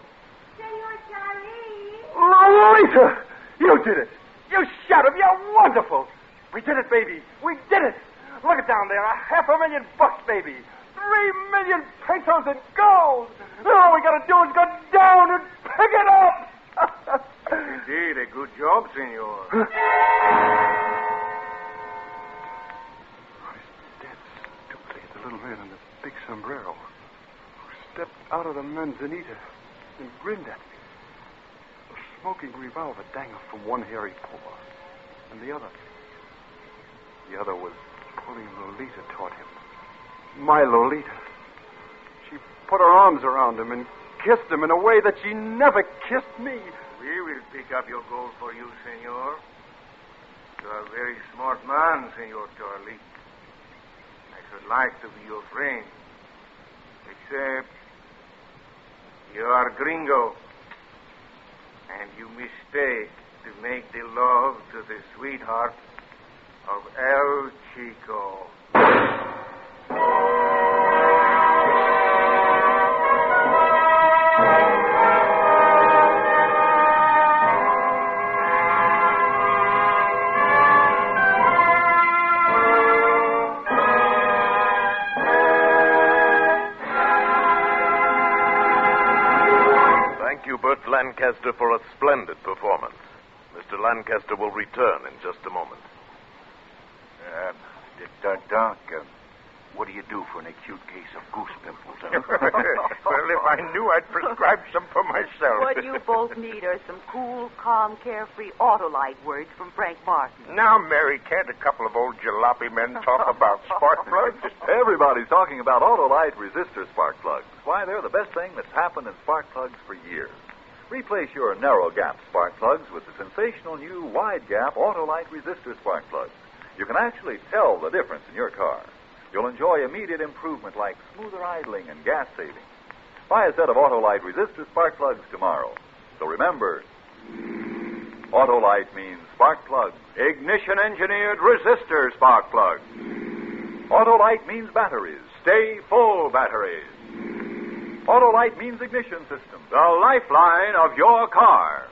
Senor Charlie! Lolita! You did it! You shot him! You're wonderful! We did it, baby. We did it. Look it down there. $500,000, baby. 3 million pesos in gold. All we got to do is go down and pick it up. Indeed, a good job, senor. Dead stupidly at the little man in the big sombrero who stepped out of the manzanita and grinned at me. A smoking revolver dangled from one hairy paw, and the other was pulling Lolita toward him. My Lolita. She put her arms around him and kissed him in a way that she never kissed me. We will pick up your gold for you, senor. You are a very smart man, Senor Charlie. I should like to be your friend. Except you are gringo. And you mistake to make the love to the sweetheart of El Chico. Thank you, Burt Lancaster, for a splendid performance. Mr. Lancaster will return in just a moment. Doc, what do you do for an acute case of goose pimples, huh? Well, if I knew, I'd prescribe some for myself. What you both need are some cool, calm, carefree Autolite words from Frank Martin. Now, Mary, can't a couple of old jalopy men talk about spark plugs? Everybody's talking about Autolite resistor spark plugs. Why, they're the best thing that's happened in spark plugs for years. Replace your narrow gap spark plugs with the sensational new wide gap Autolite resistor spark plugs. You can actually tell the difference in your car. You'll enjoy immediate improvement like smoother idling and gas saving. Buy a set of Autolite resistor spark plugs tomorrow. So remember, Autolite means spark plugs. Ignition-engineered resistor spark plugs. Autolite means batteries. Stay full batteries. Autolite means ignition system, the lifeline of your car.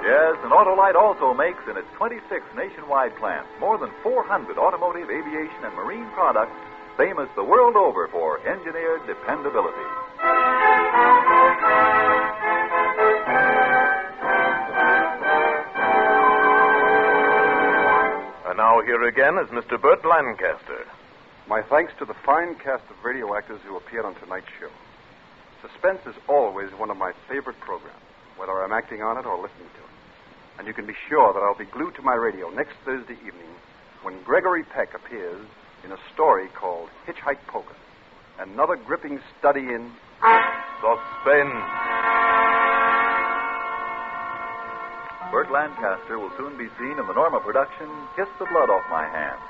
Yes, and Autolite also makes in its 26 nationwide plants more than 400 automotive, aviation, and marine products famous the world over for engineered dependability. And now here again is Mr. Burt Lancaster. My thanks to the fine cast of radio actors who appeared on tonight's show. Suspense is always one of my favorite programs, whether I'm acting on it or listening to it. And you can be sure that I'll be glued to my radio next Thursday evening when Gregory Peck appears in a story called Hitchhike Poker. Another gripping study in Suspense. Burt Lancaster will soon be seen in the Norma production, Kiss the Blood Off My Hands.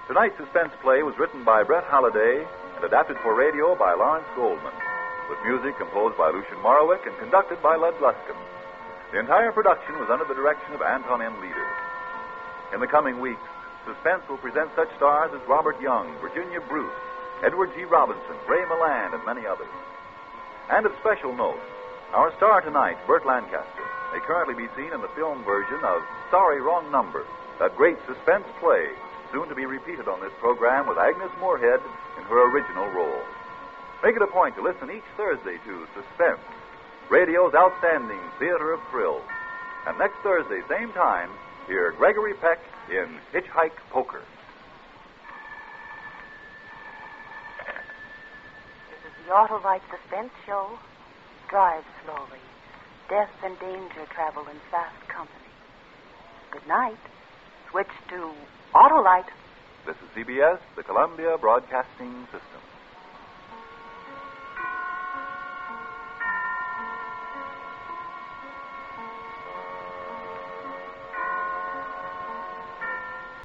Tonight's suspense play was written by Brett Halliday and adapted for radio by Lawrence Goldman, with music composed by Lucien Morawick and conducted by Led Luskin. The entire production was under the direction of Anton M. Leader. In the coming weeks, Suspense will present such stars as Robert Young, Virginia Bruce, Edward G. Robinson, Ray Milland, and many others. And of special note, our star tonight, Burt Lancaster, may currently be seen in the film version of Sorry, Wrong Number, that great suspense play, soon to be repeated on this program with Agnes Moorehead in her original role. Make it a point to listen each Thursday to Suspense, radio's outstanding theater of thrills. And next Thursday, same time, hear Gregory Peck in Hitchhike Poker. This is the Autolite Suspense Show. Drive slowly. Death and danger travel in fast company. Good night. Switch to Autolite. This is CBS, the Columbia Broadcasting System.